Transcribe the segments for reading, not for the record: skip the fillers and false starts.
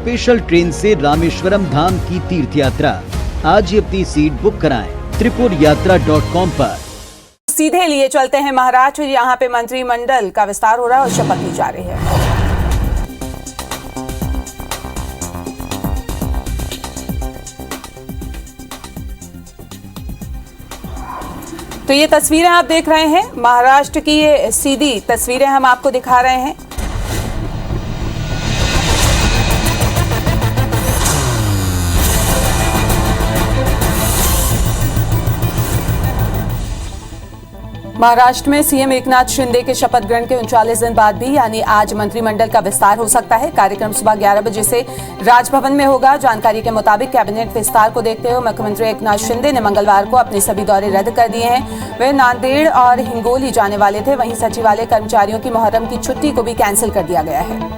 Special train से रामेश्वरम धाम की तीर्थ यात्रा। आज ही अपनी सीट बुक कराएं त्रिपुरयात्रा.com पर। सीधे लिए चलते हैं महाराष्ट्र, यहाँ पे मंत्रिमंडल का विस्तार हो रहा है और शपथ ली जा रही है। तो ये तस्वीरें आप देख रहे हैं, महाराष्ट्र की ये सीधी तस्वीरें हम आपको दिखा रहे हैं। महाराष्ट्र में सीएम एकनाथ शिंदे के शपथ ग्रहण के 39 दिन बाद भी यानी आज मंत्रिमंडल का विस्तार हो सकता है। कार्यक्रम सुबह 11 बजे से राजभवन में होगा। जानकारी के मुताबिक कैबिनेट विस्तार को देखते हुए मुख्यमंत्री एकनाथ शिंदे ने मंगलवार को अपने सभी दौरे रद्द कर दिए हैं। वे नांदेड़ और हिंगोली जाने वाले थे। वहीं सचिवालय कर्मचारियों की मुहर्रम की छुट्टी को भी कैंसिल कर दिया गया है।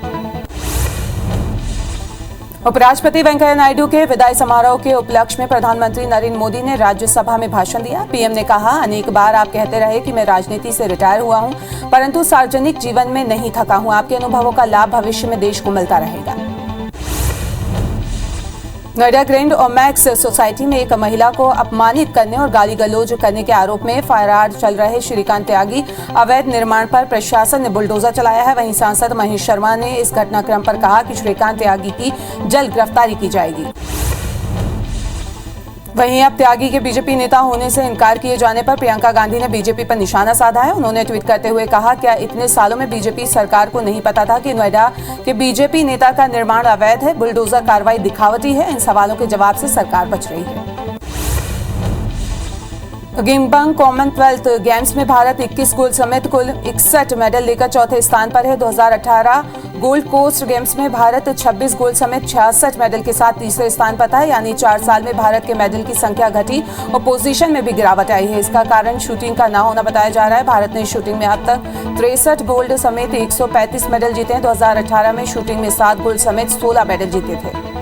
उपराष्ट्रपति वेंकैया नायडू के विदाई समारोह के उपलक्ष्य में प्रधानमंत्री नरेंद्र मोदी ने राज्यसभा में भाषण दिया। पीएम ने कहा, अनेक बार आप कहते रहे कि मैं राजनीति से रिटायर हुआ हूं, परंतु सार्वजनिक जीवन में नहीं थका हूं। आपके अनुभवों का लाभ भविष्य में देश को मिलता रहेगा। नोएडा ग्रैंड ओमैक्स सोसाइटी में एक महिला को अपमानित करने और गाली गलौज करने के आरोप में फरार चल रहे श्रीकांत त्यागी अवैध निर्माण पर प्रशासन ने बुलडोजर चलाया है। वहीं सांसद महेश शर्मा ने इस घटनाक्रम पर कहा कि श्रीकांत त्यागी की जल्द गिरफ्तारी की जाएगी। वहीं अब त्यागी के बीजेपी नेता होने से इनकार किए जाने पर प्रियंका गांधी ने बीजेपी पर निशाना साधा है। उन्होंने ट्वीट करते हुए कहा, क्या इतने सालों में बीजेपी सरकार को नहीं पता था कि नोएडा के बीजेपी नेता का निर्माण अवैध है? बुलडोजर कार्रवाई दिखावटी है। इन सवालों के जवाब से सरकार बच रही है। गिम्बंग कॉमनवेल्थ गेम्स में भारत 21 गोल्ड समेत कुल 61 मेडल लेकर चौथे स्थान पर है। 2018 गोल्ड कोस्ट गेम्स में भारत 26 गोल्ड समेत 66 मेडल के साथ तीसरे स्थान पर था। यानी 4 साल में भारत के मेडल की संख्या घटी और पोजीशन में भी गिरावट आई है। इसका कारण शूटिंग का न होना बताया जा रहा है। भारत ने शूटिंग में अब तक 63 गोल्ड समेत 135 मेडल जीते हैं। 2018 में शूटिंग में 7 गोल्ड समेत 16 मेडल जीते थे।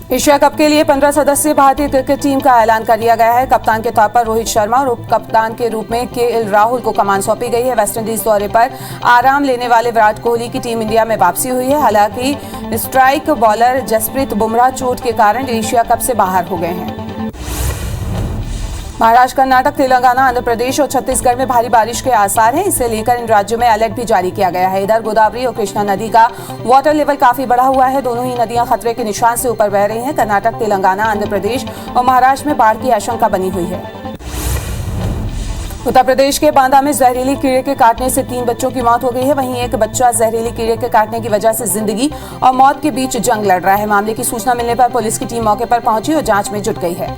एशिया कप के लिए 15 सदस्यीय भारतीय क्रिकेट टीम का ऐलान कर दिया गया है। कप्तान के तौर पर रोहित शर्मा और उप कप्तान के रूप में केएल राहुल को कमान सौंपी गई है। वेस्टइंडीज दौरे पर आराम लेने वाले विराट कोहली की टीम इंडिया में वापसी हुई है। हालांकि स्ट्राइक बॉलर जसप्रीत बुमराह चोट के कारण एशिया कप से बाहर हो गए हैं। महाराष्ट्र, कर्नाटक, तेलंगाना, आंध्र प्रदेश और छत्तीसगढ़ में भारी बारिश के आसार हैं। इसे लेकर इन राज्यों में अलर्ट भी जारी किया गया है। इधर गोदावरी और कृष्णा नदी का वाटर लेवल काफी बढ़ा हुआ है। दोनों ही नदियां खतरे के निशान से ऊपर बह रही हैं। कर्नाटक, तेलंगाना, आंध्र प्रदेश और महाराष्ट्र में बाढ़ की आशंका बनी हुई है। उत्तर प्रदेश के बांदा में जहरीली कीड़े के काटने से 3 बच्चों की मौत हो गई है। वहीं एक बच्चा जहरीली कीड़े के काटने की वजह से जिंदगी और मौत के बीच जंग लड़ रहा है। मामले की सूचना मिलने पर पुलिस की टीम मौके पर पहुंची और जांच में जुट गई है।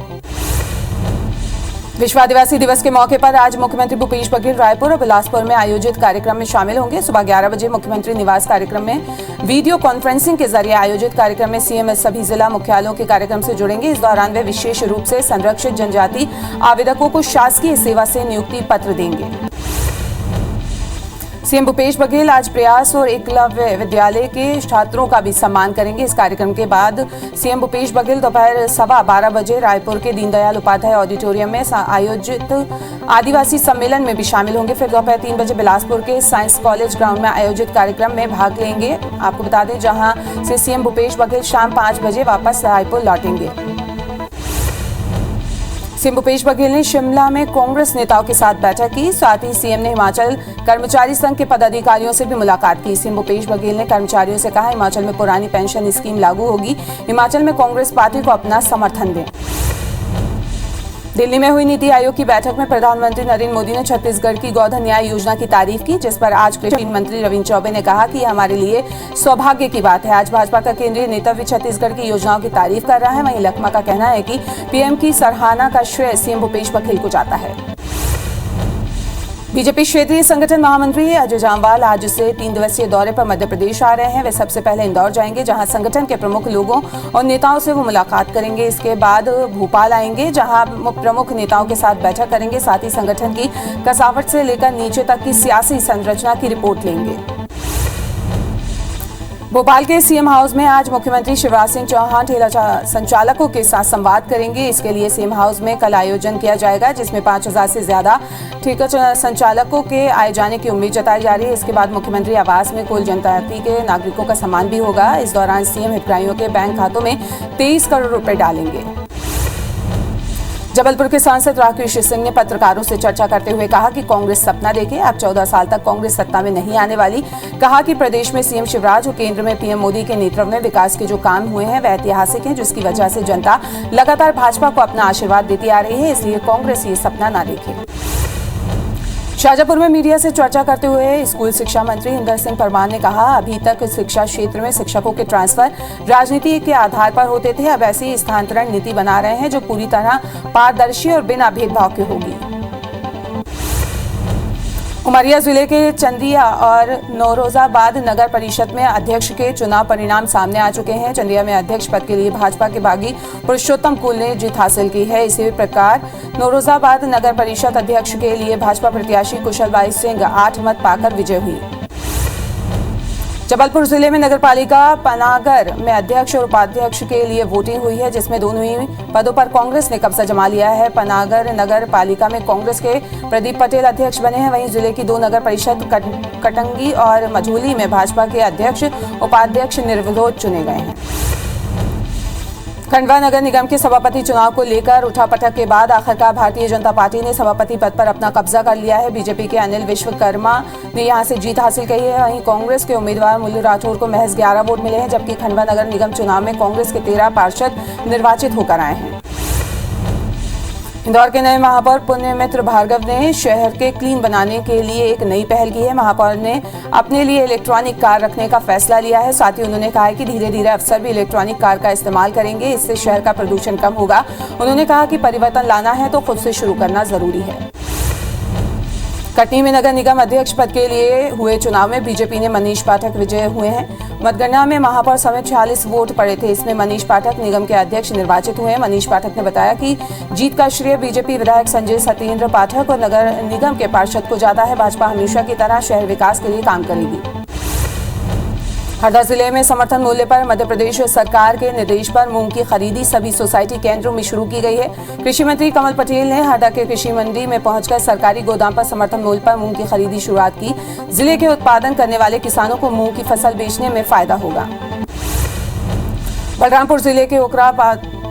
विश्व आदिवासी दिवस के मौके पर आज मुख्यमंत्री भूपेश बघेल रायपुर और बिलासपुर में आयोजित कार्यक्रम में शामिल होंगे। सुबह 11 बजे मुख्यमंत्री निवास कार्यक्रम में वीडियो कॉन्फ्रेंसिंग के जरिए आयोजित कार्यक्रम में सीएम सभी जिला मुख्यालयों के कार्यक्रम से जुड़ेंगे। इस दौरान वे विशेष रूप से संरक्षित जनजाति आवेदकों को शासकीय सेवा से नियुक्ति पत्र देंगे। सीएम भूपेश बघेल आज प्रयास और एकलव्य विद्यालय के छात्रों का भी सम्मान करेंगे। इस कार्यक्रम के बाद सीएम भूपेश बघेल दोपहर 12:15 बजे रायपुर के दीनदयाल उपाध्याय ऑडिटोरियम में आयोजित आदिवासी सम्मेलन में भी शामिल होंगे। फिर दोपहर 3 बजे बिलासपुर के साइंस कॉलेज ग्राउंड में आयोजित कार्यक्रम में भाग लेंगे। आपको बता दें, जहां से सीएम भूपेश बघेल शाम 5 बजे वापस रायपुर लौटेंगे। सीएम भूपेश बघेल ने शिमला में कांग्रेस नेताओं के साथ बैठक की। साथ ही सीएम ने हिमाचल कर्मचारी संघ के पदाधिकारियों से भी मुलाकात की। सीएम भूपेश बघेल ने कर्मचारियों से कहा, हिमाचल में पुरानी पेंशन स्कीम लागू होगी। हिमाचल में कांग्रेस पार्टी को अपना समर्थन दें। दिल्ली में हुई नीति आयोग की बैठक में प्रधानमंत्री नरेंद्र मोदी ने छत्तीसगढ़ की गोधन न्याय योजना की तारीफ की, जिस पर आज कृषि मंत्री रविंद्र चौबे ने कहा कि यह हमारे लिए सौभाग्य की बात है। आज भाजपा का केंद्रीय नेता भी छत्तीसगढ़ की योजनाओं की तारीफ कर रहा है। वहीं लखमा का कहना है कि पीएम की सराहना का श्रेय सीएम भूपेश बघेल को जाता है। बीजेपी क्षेत्रीय संगठन महामंत्री अजय जामवाल आज से 3 दिवसीय दौरे पर मध्य प्रदेश आ रहे हैं। वे सबसे पहले इंदौर जाएंगे, जहां संगठन के प्रमुख लोगों और नेताओं से वो मुलाकात करेंगे। इसके बाद भोपाल आएंगे, जहां प्रमुख नेताओं के साथ बैठक करेंगे। साथ ही संगठन की कसावट से लेकर नीचे तक की सियासी संरचना की रिपोर्ट लेंगे। भोपाल के सीएम हाउस में आज मुख्यमंत्री शिवराज सिंह चौहान ठेला संचालकों के साथ संवाद करेंगे। इसके लिए सीएम हाउस में कल आयोजन किया जाएगा, जिसमें 5000 से ज्यादा ठेला संचालकों के आए जाने की उम्मीद जताई जा रही है। इसके बाद मुख्यमंत्री आवास में कुल जनजाति के नागरिकों का सम्मान भी होगा। इस दौरान सीएम हितग्राहियों के बैंक खातों में 23 करोड़ रुपए डालेंगे। जबलपुर के सांसद राकेश सिंह ने पत्रकारों से चर्चा करते हुए कहा कि कांग्रेस सपना देखे, अब 14 साल तक कांग्रेस सत्ता में नहीं आने वाली। कहा कि प्रदेश में सीएम शिवराज और केंद्र में पीएम मोदी के नेतृत्व में विकास के जो काम हुए हैं वह ऐतिहासिक हैं, जिसकी वजह से जनता लगातार भाजपा को अपना आशीर्वाद देती आ रही है, इसलिए कांग्रेस ये सपना ना देखे। शाहजहांपुर में मीडिया से चर्चा करते हुए स्कूल शिक्षा मंत्री इंदर सिंह परमार ने कहा, अभी तक शिक्षा क्षेत्र में शिक्षकों के ट्रांसफर राजनीति के आधार पर होते थे, अब ऐसी स्थानांतरण नीति बना रहे हैं जो पूरी तरह पारदर्शी और बिना भेदभाव के होगी। उमरिया जिले के चंदिया और नौरोजाबाद नगर परिषद में अध्यक्ष के चुनाव परिणाम सामने आ चुके हैं। चंदिया में अध्यक्ष पद के लिए भाजपा के बागी पुरुषोत्तम कुल ने जीत हासिल की है। इसी प्रकार नौरोजाबाद नगर परिषद अध्यक्ष के लिए भाजपा प्रत्याशी कुशलबाई सिंह 8 मत पाकर विजय हुई। जबलपुर जिले में नगरपालिका पनागर में अध्यक्ष और उपाध्यक्ष के लिए वोटिंग हुई है, जिसमें दोनों ही पदों पर कांग्रेस ने कब्जा जमा लिया है। पनागर नगर पालिका में कांग्रेस के प्रदीप पटेल अध्यक्ष बने हैं। वहीं जिले की 2 नगर परिषद कटंगी और मझोली में भाजपा के अध्यक्ष उपाध्यक्ष निर्विरोध चुने गए हैं। खंडवा नगर निगम के सभापति चुनाव को लेकर उठापटक के बाद आखिरकार भारतीय जनता पार्टी ने सभापति पद पर अपना कब्जा कर लिया है। बीजेपी के अनिल विश्वकर्मा ने यहां से जीत हासिल की है। वहीं कांग्रेस के उम्मीदवार मुल्लू राठौर को महज 11 वोट मिले हैं, जबकि खंडवा नगर निगम चुनाव में कांग्रेस के 13 पार्षद निर्वाचित होकर आए हैं। इंदौर के नए महापौर पुण्यमित्र भार्गव ने शहर के क्लीन बनाने के लिए एक नई पहल की है। महापौर ने अपने लिए इलेक्ट्रॉनिक कार रखने का फैसला लिया है। साथ ही उन्होंने कहा है कि धीरे धीरे अफसर भी इलेक्ट्रॉनिक कार का इस्तेमाल करेंगे, इससे शहर का प्रदूषण कम होगा। उन्होंने कहा कि परिवर्तन लाना है तो खुद से शुरू करना जरूरी है। कटनी में नगर निगम अध्यक्ष पद के लिए हुए चुनाव में बीजेपी ने मनीष पाठक विजय हुए हैं। मतगणना में महापौर समेत 46 वोट पड़े थे। इसमें मनीष पाठक निगम के अध्यक्ष निर्वाचित हुए हैं। मनीष पाठक ने बताया कि जीत का श्रेय बीजेपी विधायक संजय सत्येंद्र पाठक और नगर निगम के पार्षद को जाता है। भाजपा हमेशा की तरह शहर विकास के लिए काम करेगी। हरदा जिले में समर्थन मूल्य पर मध्य प्रदेश सरकार के निर्देश पर मूंग की खरीदी सभी सोसाइटी केंद्रों में शुरू की गई है। कृषि मंत्री कमल पटेल ने हरदा के कृषि मंडी में पहुंचकर सरकारी गोदाम पर समर्थन मूल्य पर मूंग की खरीदी शुरुआत की। जिले के उत्पादन करने वाले किसानों को मूंग की फसल बेचने में फायदा होगा। बलरामपुर जिले के ओकरा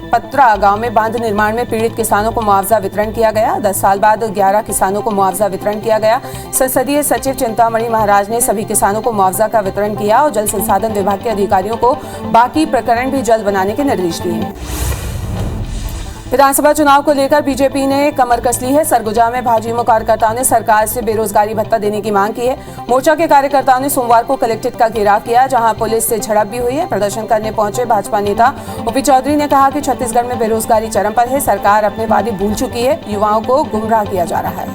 पत्रा गांव में बांध निर्माण में पीड़ित किसानों को मुआवजा वितरण किया गया। 10 साल बाद 11 किसानों को मुआवजा वितरण किया गया। संसदीय सचिव चिंतामणि महाराज ने सभी किसानों को मुआवजा का वितरण किया और जल संसाधन विभाग के अधिकारियों को बाकी प्रकरण भी जल्द बनाने के निर्देश दिए हैं। विधानसभा चुनाव को लेकर बीजेपी ने कमर कस ली है। सरगुजा में भाजयुमो कार्यकर्ताओं ने सरकार से बेरोजगारी भत्ता देने की मांग की है। मोर्चा के कार्यकर्ताओं ने सोमवार को कलेक्ट्रेट का घेराव किया, जहां पुलिस से झड़प भी हुई है। प्रदर्शन करने पहुंचे भाजपा नेता ओपी चौधरी ने कहा कि छत्तीसगढ़ में बेरोजगारी चरम पर है, सरकार अपने वादे भूल चुकी है, युवाओं को गुमराह किया जा रहा है।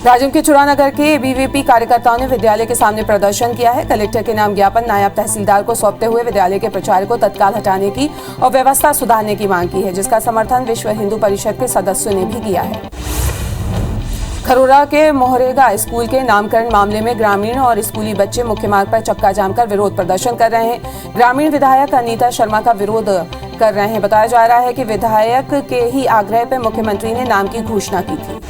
राजिम के चुरानगर के एबीवीपी कार्यकर्ताओं ने विद्यालय के सामने प्रदर्शन किया है। कलेक्टर के नाम ज्ञापन नायब तहसीलदार को सौंपते हुए विद्यालय के प्राचार्य को तत्काल हटाने की और व्यवस्था सुधारने की मांग की है, जिसका समर्थन विश्व हिंदू परिषद के सदस्यों ने भी किया है। खरोरा के मोहरेगा स्कूल के नामकरण मामले में ग्रामीण और स्कूली बच्चे मुख्य मार्ग पर चक्का जाम कर विरोध प्रदर्शन कर रहे हैं। ग्रामीण विधायक अनीता शर्मा का विरोध कर रहे हैं। बताया जा रहा है कि विधायक के ही आग्रह पर मुख्यमंत्री ने नाम की घोषणा की थी।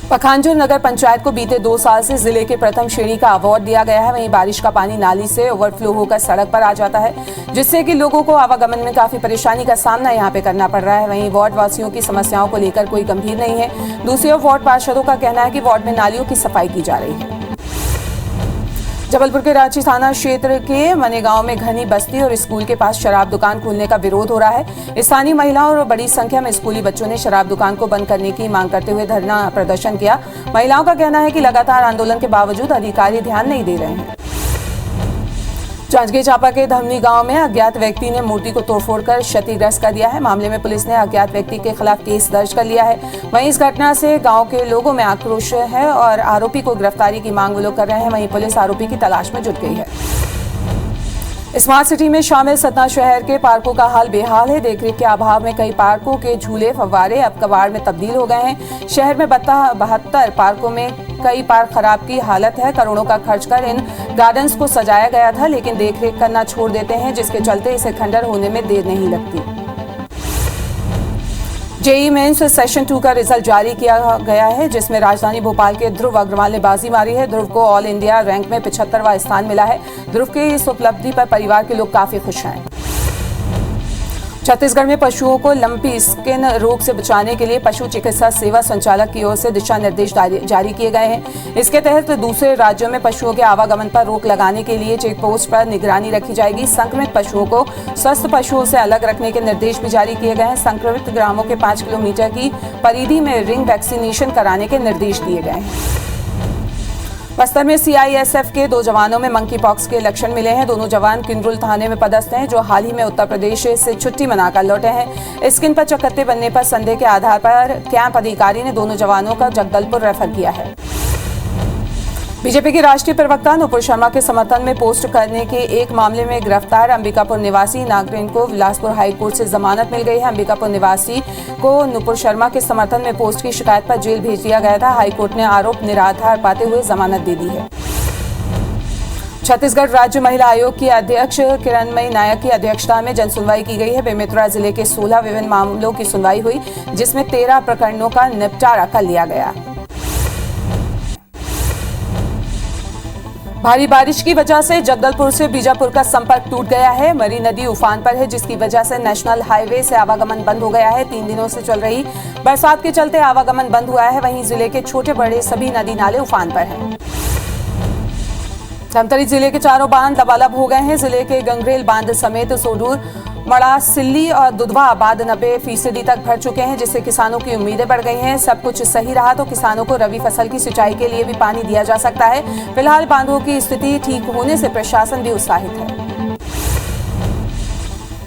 पखांजूर नगर पंचायत को बीते 2 साल से जिले के प्रथम श्रेणी का अवार्ड दिया गया है। वहीं बारिश का पानी नाली से ओवरफ्लो होकर सड़क पर आ जाता है, जिससे कि लोगों को आवागमन में काफी परेशानी का सामना यहां पे करना पड़ रहा है। वहीं वार्ड वासियों की समस्याओं को लेकर कोई गंभीर नहीं है। दूसरी ओर वार्ड पार्षदों का कहना है कि वार्ड में नालियों की सफाई की जा रही है। जबलपुर के रांची थाना क्षेत्र के मने गांव में घनी बस्ती और स्कूल के पास शराब दुकान खोलने का विरोध हो रहा है। स्थानीय महिलाओं और बड़ी संख्या में स्कूली बच्चों ने शराब दुकान को बंद करने की मांग करते हुए धरना प्रदर्शन किया। महिलाओं का कहना है कि लगातार आंदोलन के बावजूद अधिकारी ध्यान नहीं दे रहे हैं। जांजगीर चांपा के धमनी गांव में अज्ञात व्यक्ति ने मूर्ति को तोड़फोड़ कर क्षतिग्रस्त कर दिया है। मामले में पुलिस ने अज्ञात व्यक्ति के खिलाफ केस दर्ज कर लिया है। वहीं इस घटना से गांव के लोगों में आक्रोश है और आरोपी को गिरफ्तारी की मांग वो लोग कर रहे हैं। वहीं पुलिस आरोपी की तलाश में जुट गई है। स्मार्ट सिटी में शामिल सतना शहर के पार्कों का हाल बेहाल है। देखरेख के अभाव में कई पार्कों के झूले फव्वारे अब कबाड़ में तब्दील हो गए हैं। शहर में 72 पार्कों में कई बार खराब की हालत है। करोड़ों का खर्च कर इन गार्डन्स को सजाया गया था, लेकिन देखरेख करना छोड़ देते हैं, जिसके चलते इसे खंडर होने में देर नहीं लगती। जेईई मेंस सेशन 2 का रिजल्ट जारी किया गया है, जिसमें राजधानी भोपाल के ध्रुव अग्रवाल ने बाजी मारी है। ध्रुव को ऑल इंडिया रैंक में 75वां स्थान मिला है। ध्रुव की इस उपलब्धि पर परिवार के लोग काफी खुश हैं। छत्तीसगढ़ में पशुओं को लंपी स्किन रोग से बचाने के लिए पशु चिकित्सा सेवा संचालक की ओर से दिशा निर्देश जारी किए गए हैं। इसके तहत दूसरे राज्यों में पशुओं के आवागमन पर रोक लगाने के लिए चेक पोस्ट पर निगरानी रखी जाएगी। संक्रमित पशुओं को स्वस्थ पशुओं से अलग रखने के निर्देश भी जारी किए गए हैं। संक्रमित ग्रामों के 5 किलोमीटर की परिधि में रिंग वैक्सीनेशन कराने के निर्देश दिए गए हैं। बस्तर में सीआईएसएफ के 2 जवानों में मंकी पॉक्स के लक्षण मिले हैं। दोनों जवान किंद्रुल थाने में पदस्थ हैं, जो हाल ही में उत्तर प्रदेश से छुट्टी मनाकर लौटे हैं। स्किन पर चकत्ते बनने पर संदेह के आधार पर कैंप अधिकारी ने दोनों जवानों का जगदलपुर रेफर किया है। बीजेपी के राष्ट्रीय प्रवक्ता नुपुर शर्मा के समर्थन में पोस्ट करने के एक मामले में गिरफ्तार अंबिकापुर निवासी नागरिन को बिलासपुर हाईकोर्ट से जमानत मिल गई है। अंबिकापुर निवासी को नुपुर शर्मा के समर्थन में पोस्ट की शिकायत पर जेल भेज दिया गया था। हाईकोर्ट ने आरोप निराधार पाते हुए जमानत दे दी है। छत्तीसगढ़ राज्य महिला आयोग की अध्यक्ष किरणमयी नायक की अध्यक्षता में जनसुनवाई की गई है। बेमेतरा जिले के 16 विभिन्न मामलों की सुनवाई हुई, जिसमें 13 प्रकरणों का निपटारा कर लिया गया। भारी बारिश की वजह से जगदलपुर से बीजापुर का संपर्क टूट गया है। मरी नदी उफान पर है, जिसकी वजह से नेशनल हाईवे से आवागमन बंद हो गया है। 3 दिनों से चल रही बरसात के चलते आवागमन बंद हुआ है। वहीं जिले के छोटे बड़े सभी नदी नाले उफान पर हैं। धमतरी जिले के 4 बांध लबालब हो गए हैं। जिले के गंगरेल बांध समेत सोडूर, मड़ा, सिल्ली और दुधवा बांध 90% तक भर चुके हैं, जिससे किसानों की उम्मीदें बढ़ गई हैं। सब कुछ सही रहा तो किसानों को रबी फसल की सिंचाई के लिए भी पानी दिया जा सकता है। फिलहाल बांधों की स्थिति ठीक होने से प्रशासन भी उत्साहित है।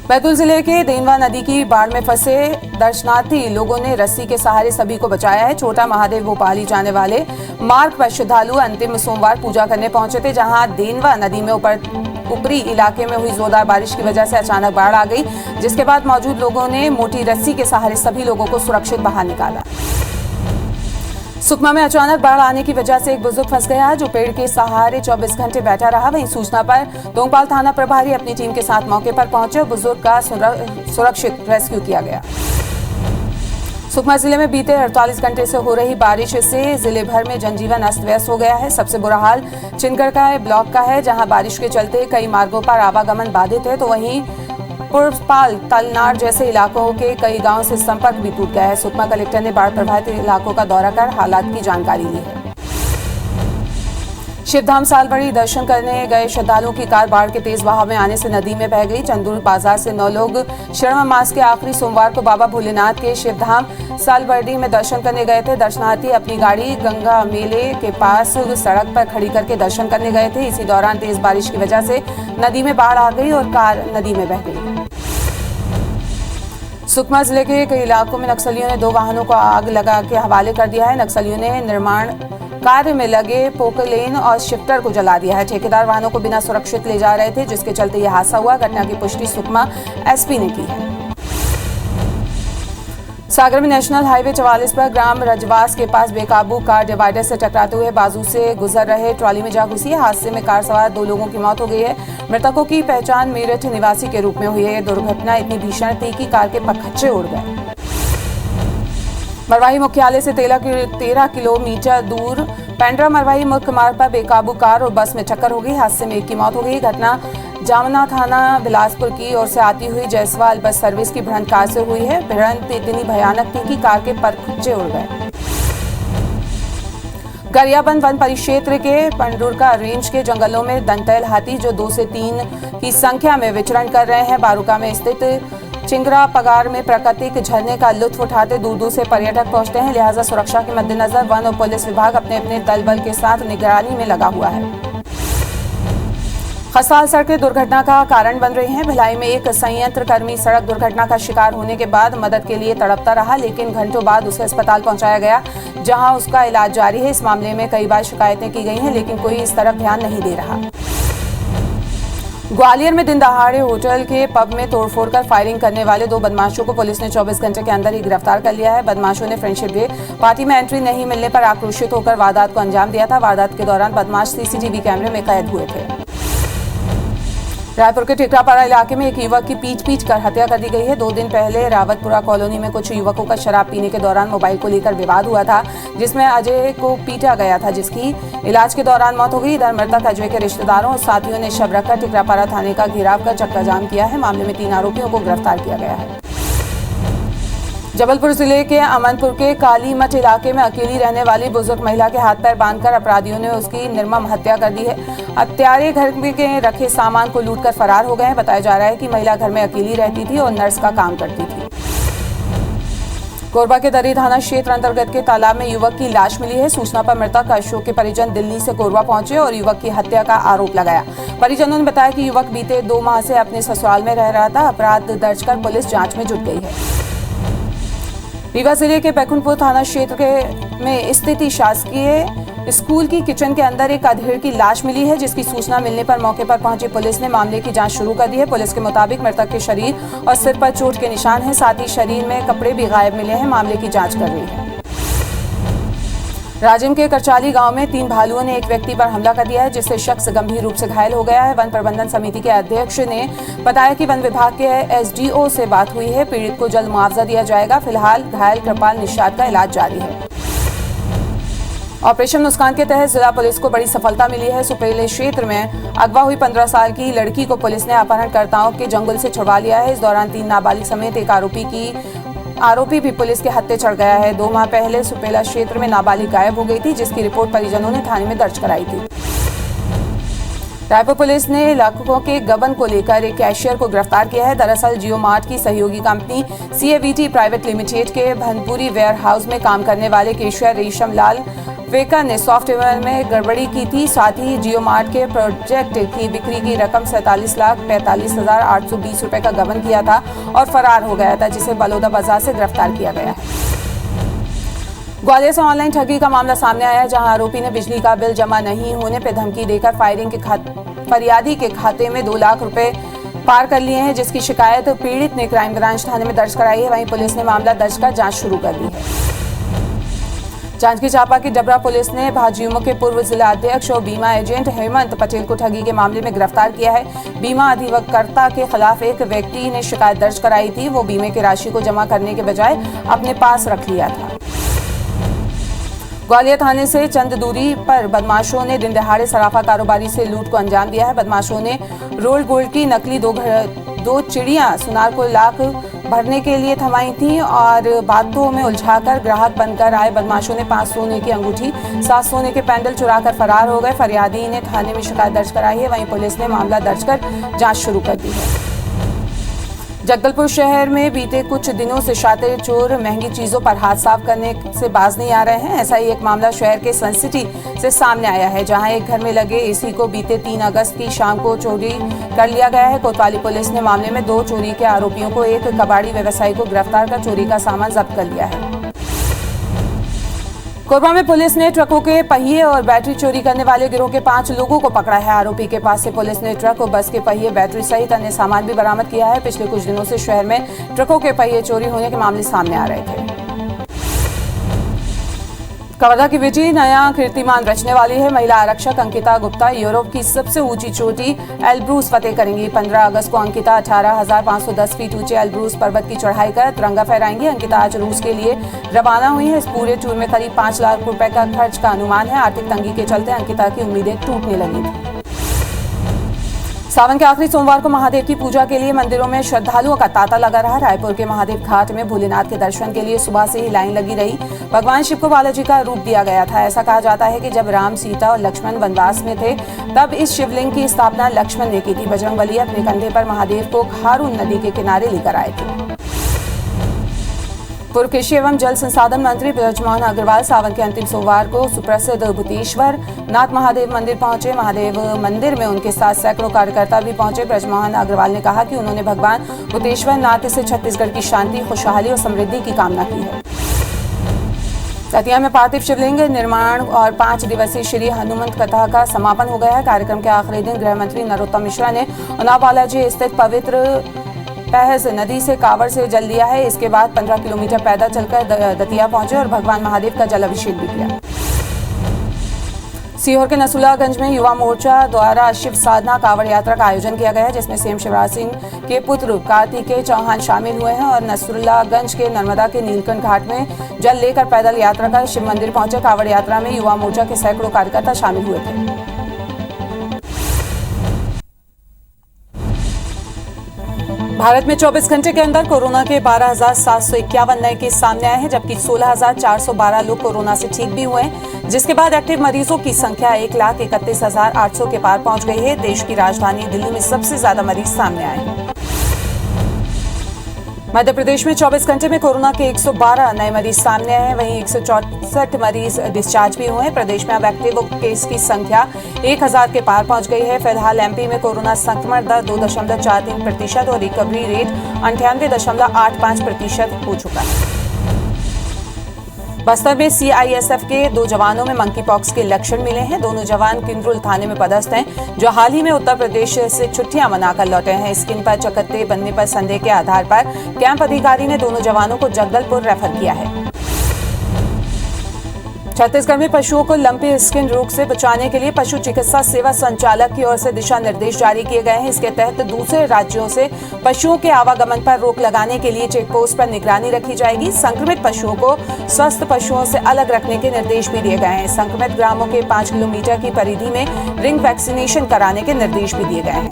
बैतूल जिले के देनवा नदी की बाढ़ में फंसे दर्शनार्थी लोगों ने रस्सी के सहारे सभी को बचाया है। छोटा महादेव भोपाली जाने वाले मार्ग पर श्रद्धालु अंतिम सोमवार पूजा करने पहुंचे थे, जहां देनवा नदी में ऊपरी इलाके में हुई जोरदार बारिश की वजह से अचानक बाढ़ आ गई, जिसके बाद मौजूद लोगों ने मोटी रस्सी के सहारे सभी लोगों को सुरक्षित बाहर निकाला। सुकमा में अचानक बाढ़ आने की वजह से एक बुजुर्ग फंस गया, जो पेड़ के सहारे 24 घंटे बैठा रहा। वहीं सूचना पर दोंगपाल थाना प्रभारी अपनी टीम के साथ मौके पर पहुंचे और बुजुर्ग का सुरक्षित रेस्क्यू किया गया। सुकमा जिले में बीते 48 घंटे से हो रही बारिश से जिले भर में जनजीवन अस्त व्यस्त हो गया है। सबसे बुरा हाल चिनगढ़ ब्लॉक का है, जहां बारिश के चलते कई मार्गों पर आवागमन बाधित है, तो वहीं पुरपाल, तलनार जैसे इलाकों के कई गांवों से संपर्क भी टूट गया है। सुकमा कलेक्टर ने बाढ़ प्रभावित इलाकों का दौरा कर हालात की जानकारी ली है। शिवधाम सालबड़ी दर्शन करने गए श्रद्धालुओं की कार बाढ़ के तेज बहाव में आने से नदी में बह गई। चंदूर बाजार से 9 लोग श्रावण मास के आखिरी सोमवार को बाबा भोलेनाथ के शिवधाम सालबड़ी में दर्शन करने गए थे। दर्शनार्थी अपनी गाड़ी गंगा मेले के पास सड़क पर खड़ी करके दर्शन करने गए थे। इसी दौरान तेज बारिश की वजह से नदी में बाढ़ आ गई और कार नदी में बह गई। सुकमा जिले के कई इलाकों में नक्सलियों ने 2 वाहनों को आग लगा के हवाले कर दिया है। नक्सलियों ने निर्माण कार्य में लगे पोकलेन और शिफ्टर को जला दिया है। ठेकेदार वाहनों को बिना सुरक्षित ले जा रहे थे, जिसके चलते यह हादसा हुआ। घटना की पुष्टि सुकमा एसपी ने की है। सागर में नेशनल हाईवे 44 पर ग्राम रजवास के पास बेकाबू कार डिवाइडर से टकराते हुए बाजू से गुजर रहे ट्रॉली में जा घुसी। हादसे में कार सवार 2 लोगों की मौत हो गई है। मृतकों की पहचान मेरठ निवासी के रूप में हुई है। दुर्घटना इतनी भीषण थी कि कार के पखच्चे उड़ गए। मरवाही मुख्यालय से 13 किलोमीटर दूर पेंड्रा मरवाही मुख्य मार्ग पर बेकाबू कार और बस में टक्कर हो गई। हादसे में 1 की मौत हो गई। घटना जामना थाना बिलासपुर की ओर से आती हुई जायसवाल बस सर्विस की भिड़ंत कार से हुई है। भिड़ंत इतनी भयानक थी कि कार के परखुच्चे उड़ गए। गरियाबंद वन परिक्षेत्र के पंडुरका रेंज के जंगलों में दंतैल हाथी, जो 2 से 3 की संख्या में विचरण कर रहे हैं। बारूका में स्थित चिंगरा पगार में प्राकृतिक झरने का लुत्फ उठाते दूर दूर से पर्यटक पहुंचते हैं। लिहाजा सुरक्षा के मद्देनजर वन और पुलिस विभाग अपने अपने दल बल के साथ निगरानी में लगा हुआ है। खस्ताहाल सड़कें दुर्घटना का कारण बन रही हैं। भिलाई में एक संयंत्र कर्मी सड़क दुर्घटना का शिकार होने के बाद मदद के लिए तड़पता रहा, लेकिन घंटों बाद उसे अस्पताल पहुंचाया गया, जहां उसका इलाज जारी है। इस मामले में कई बार शिकायतें की गई हैं, लेकिन कोई इस तरफ ध्यान नहीं दे रहा। ग्वालियर में दिन दहाड़े होटल के पब में तोड़फोड़ कर फायरिंग करने वाले 2 बदमाशों को पुलिस ने 24 घंटे के अंदर ही गिरफ्तार कर लिया है। बदमाशों ने फ्रेंडशिप डे पार्टी में एंट्री नहीं मिलने पर आक्रोशित होकर वारदात को अंजाम दिया था। वारदात के दौरान बदमाश सीसीटीवी कैमरे में कैद हुए थे। रायपुर के टिकरापाड़ा इलाके में एक युवक की पीट कर हत्या कर दी गई है। 2 दिन पहले रावतपुरा कॉलोनी में कुछ युवकों का शराब पीने के दौरान मोबाइल को लेकर विवाद हुआ था, जिसमें अजय को पीटा गया था, जिसकी इलाज के दौरान मौत हो गई। इधर मृतक अजय के रिश्तेदारों और साथियों ने शव रखकर टिकरापाड़ा थाने का घेराव कर चक्का जाम किया है। मामले में 3 आरोपियों को गिरफ्तार किया गया है। जबलपुर जिले के अमनपुर के कालीमठ इलाके में अकेली रहने वाली बुजुर्ग महिला के हाथ पैर बांधकर अपराधियों ने उसकी निर्मम हत्या कर दी है। हत्यारे घर के रखे सामान को लूटकर फरार हो गए हैं। बताया जा रहा है कि महिला घर में अकेली रहती थी और नर्स का काम करती थी। कोरबा के दरी थाना क्षेत्र अंतर्गत के तालाब में युवक की लाश मिली है। सूचना पर मृतक अशोक के परिजन दिल्ली से कोरबा पहुंचे और युवक की हत्या का आरोप लगाया। परिजनों ने बताया कि युवक बीते 2 माह से अपने ससुराल में रह रहा था। अपराध दर्ज कर पुलिस जांच में जुट गई है। रीवा जिले के बैकुंठपुर थाना क्षेत्र में स्थित शासकीय स्कूल की किचन के अंदर एक अधेड़ की लाश मिली है, जिसकी सूचना मिलने पर मौके पर पहुंची पुलिस ने मामले की जांच शुरू कर दी है। पुलिस के मुताबिक मृतक के शरीर और सिर पर चोट के निशान हैं, साथ ही शरीर में कपड़े भी गायब मिले हैं। मामले की जांच कर रही है। राजिम के करचाली गांव में 3 भालुओं ने एक व्यक्ति पर हमला कर दिया है, जिससे शख्स गंभीर रूप से घायल हो गया है। वन प्रबंधन समिति के अध्यक्ष ने बताया कि वन विभाग के एसडीओ से बात हुई है। पीड़ित को जल्द मुआवजा दिया जाएगा। फिलहाल घायल कृपाल निषाद का इलाज जारी है। ऑपरेशन मुस्कान के तहत जिला पुलिस को बड़ी सफलता मिली है। सुपेले क्षेत्र में अगवा हुई 15 साल की लड़की को पुलिस ने अपहरणकर्ताओं के जंगल से छुड़वा लिया है। इस दौरान 3 नाबालिग समेत एक आरोपी भी पुलिस के हत्थे चढ़ गया है। 2 माह पहले सुपेला क्षेत्र में नाबालिग गायब हो गई थी, जिसकी रिपोर्ट परिजनों ने थाने में दर्ज कराई थी। रायपुर पुलिस ने लाखों के गबन को लेकर एक कैशियर को गिरफ्तार किया है। दरअसल जियो मार्ट की सहयोगी कंपनी CAVT प्राइवेट लिमिटेड के भनपुरी वेयर हाउस में काम करने वाले कैशियर रेशम लाल वेका ने सॉफ्टवेयर में गड़बड़ी की थी। साथ ही जियो मार्ट के प्रोजेक्ट की बिक्री की रकम 47,45,820 रुपए का गबन किया था और फरार हो गया था, जिसे बलौदा बाजार से गिरफ्तार किया गया है। ग्वालियर से ऑनलाइन ठगी का मामला सामने आया, जहां आरोपी ने बिजली का बिल जमा नहीं होने पर धमकी देकर फरियादी के खाते में 2 लाख रुपए पार कर लिए हैं, जिसकी शिकायत पीड़ित ने क्राइम ब्रांच थाने में दर्ज कराई है। वहीं पुलिस ने मामला दर्ज कर जांच शुरू कर दी है। जांजगीर चांपा की डबरा पुलिस ने भाजयुमो के पूर्व जिला अध्यक्ष और बीमा एजेंट हेमंत पटेल को ठगी के मामले में गिरफ्तार किया है। बीमा अधिवक्ता के खिलाफ एक व्यक्ति ने शिकायत दर्ज कराई थी। वो बीमे की राशि को जमा करने के बजाय अपने पास रख लिया था। ग्वालियर थाने से चंद दूरी पर बदमाशों ने दिन दहाड़े सराफा कारोबारी से लूट को अंजाम दिया है। बदमाशों ने रोल गोल्ड की नकली 2 चिड़ियां सुनार को लाख भरने के लिए थमाई थी और बातों में उलझाकर ग्राहक बनकर आए बदमाशों ने 5 सोने की अंगूठी, 7 सोने के पैंडल चुराकर फरार हो गए। फरियादी ने थाने में शिकायत दर्ज कराई है। वहीं पुलिस ने मामला दर्ज कर जांच शुरू कर दी है। जगदलपुर शहर में बीते कुछ दिनों से शातिर चोर महंगी चीजों पर हाथ साफ करने से बाज नहीं आ रहे हैं। ऐसा ही एक मामला शहर के सन सिटी से सामने आया है, जहां एक घर में लगे एसी को बीते 3 अगस्त की शाम को चोरी कर लिया गया है। कोतवाली पुलिस ने मामले में 2 चोरी के आरोपियों को एक कबाड़ी व्यवसायी को गिरफ्तार कर चोरी का सामान जब्त कर लिया है। कोरबा में पुलिस ने ट्रकों के पहिए और बैटरी चोरी करने वाले गिरोह के 5 लोगों को पकड़ा है। आरोपी के पास से पुलिस ने ट्रक और बस के पहिए, बैटरी सहित अन्य सामान भी बरामद किया है। पिछले कुछ दिनों से शहर में ट्रकों के पहिए चोरी होने के मामले सामने आ रहे थे। कवर्धा की बेटी नया कीर्तिमान रचने वाली है। महिला आरक्षक अंकिता गुप्ता यूरोप की सबसे ऊंची चोटी एल्ब्रूस फतेह करेंगी। 15 अगस्त को अंकिता 18,510 फीट ऊंचे एल्ब्रूस पर्वत की चढ़ाई कर तिरंगा फहराएंगी। अंकिता आज रूस के लिए रवाना हुई है। इस पूरे टूर में करीब 5 लाख रुपए का खर्च का अनुमान है। आर्थिक तंगी के चलते अंकिता की उम्मीदें टूटने लगी थी। सावन के आखिरी सोमवार को महादेव की पूजा के लिए मंदिरों में श्रद्धालुओं का तांता लगा रहा। रायपुर के महादेव घाट में भोलेनाथ के दर्शन के लिए सुबह से ही लाइन लगी रही। भगवान शिव को बालाजी का रूप दिया गया था। ऐसा कहा जाता है कि जब राम, सीता और लक्ष्मण वनवास में थे, तब इस शिवलिंग की स्थापना लक्ष्मण ने की थी। बजरंगबली अपने कंधे पर महादेव को खारून नदी के किनारे लेकर आए थे। पूर्व कृषि एवं जल संसाधन मंत्री ब्रजमोहन अग्रवाल सावन के अंतिम सोमवार को सुप्रसिद्ध भूतेश्वर नाथ महादेव मंदिर पहुंचे। महादेव मंदिर में उनके साथ सैकड़ों कार्यकर्ता भी पहुंचे। ब्रजमोहन अग्रवाल ने कहा कि उन्होंने भगवान भूतेश्वर नाथ से छत्तीसगढ़ की शांति, खुशहाली और समृद्धि की कामना की है। दतिया में पार्थिव शिवलिंग निर्माण और 5 दिवसीय श्री हनुमंत कथा का समापन हो गया है। कार्यक्रम के आखिरी दिन गृह मंत्री नरोत्तम मिश्रा ने उन्नाव बालाजी स्थित पवित्र पहस नदी से कांवड़ से जल लिया है। इसके बाद 15 किलोमीटर पैदल चलकर दतिया पहुंचे और भगवान महादेव का जलाभिषेक भी किया। सीहोर के नसुल्लागंज में युवा मोर्चा द्वारा शिव साधना कांवड़ यात्रा का आयोजन किया गया है, जिसमें सीएम शिवराज सिंह के पुत्र कार्तिकेय चौहान शामिल हुए हैं और नसुल्लागंज के नर्मदा के नीलकंठ घाट में जल लेकर पैदल यात्रा कर शिव मंदिर पहुंचे। कांवड़ यात्रा में युवा मोर्चा के सैकड़ों कार्यकर्ता शामिल हुए थे। भारत में 24 घंटे के अंदर कोरोना के 12,751 नए केस सामने आए हैं, जबकि 16,412 लोग कोरोना से ठीक भी हुए हैं, जिसके बाद एक्टिव मरीजों की संख्या 1,31,800 के पार पहुंच गई है। देश की राजधानी दिल्ली में सबसे ज्यादा मरीज सामने आए हैं। मध्य प्रदेश में 24 घंटे में कोरोना के 112 नए मरीज सामने आए हैं, वहीं 164 मरीज डिस्चार्ज भी हुए हैं। प्रदेश में अब एक्टिव केस की संख्या 1,000 के पार पहुंच गई है। फिलहाल एमपी में कोरोना संक्रमण दर 2.43% और रिकवरी रेट 98.85% हो चुका है। बस्तर में सीआईएसएफ के 2 जवानों में मंकी पॉक्स के लक्षण मिले हैं। दोनों जवान किंद्रुल थाने में पदस्थ हैं, जो हाल ही में उत्तर प्रदेश से छुट्टियां मनाकर लौटे हैं। स्किन पर चकत्ते बनने पर संदेह के आधार पर कैंप अधिकारी ने दोनों जवानों को जगदलपुर रेफर किया है। छत्तीसगढ़ में पशुओं को लंपी स्किन रोग से बचाने के लिए पशु चिकित्सा सेवा संचालक की ओर से दिशा निर्देश जारी किए गए हैं। इसके तहत दूसरे राज्यों से पशुओं के आवागमन पर रोक लगाने के लिए चेक पोस्ट पर निगरानी रखी जाएगी। संक्रमित पशुओं को स्वस्थ पशुओं से अलग रखने के निर्देश भी दिए गए हैं। संक्रमित ग्रामों के 5 किलोमीटर की परिधि में रिंग वैक्सीनेशन कराने के निर्देश भी दिए गए हैं।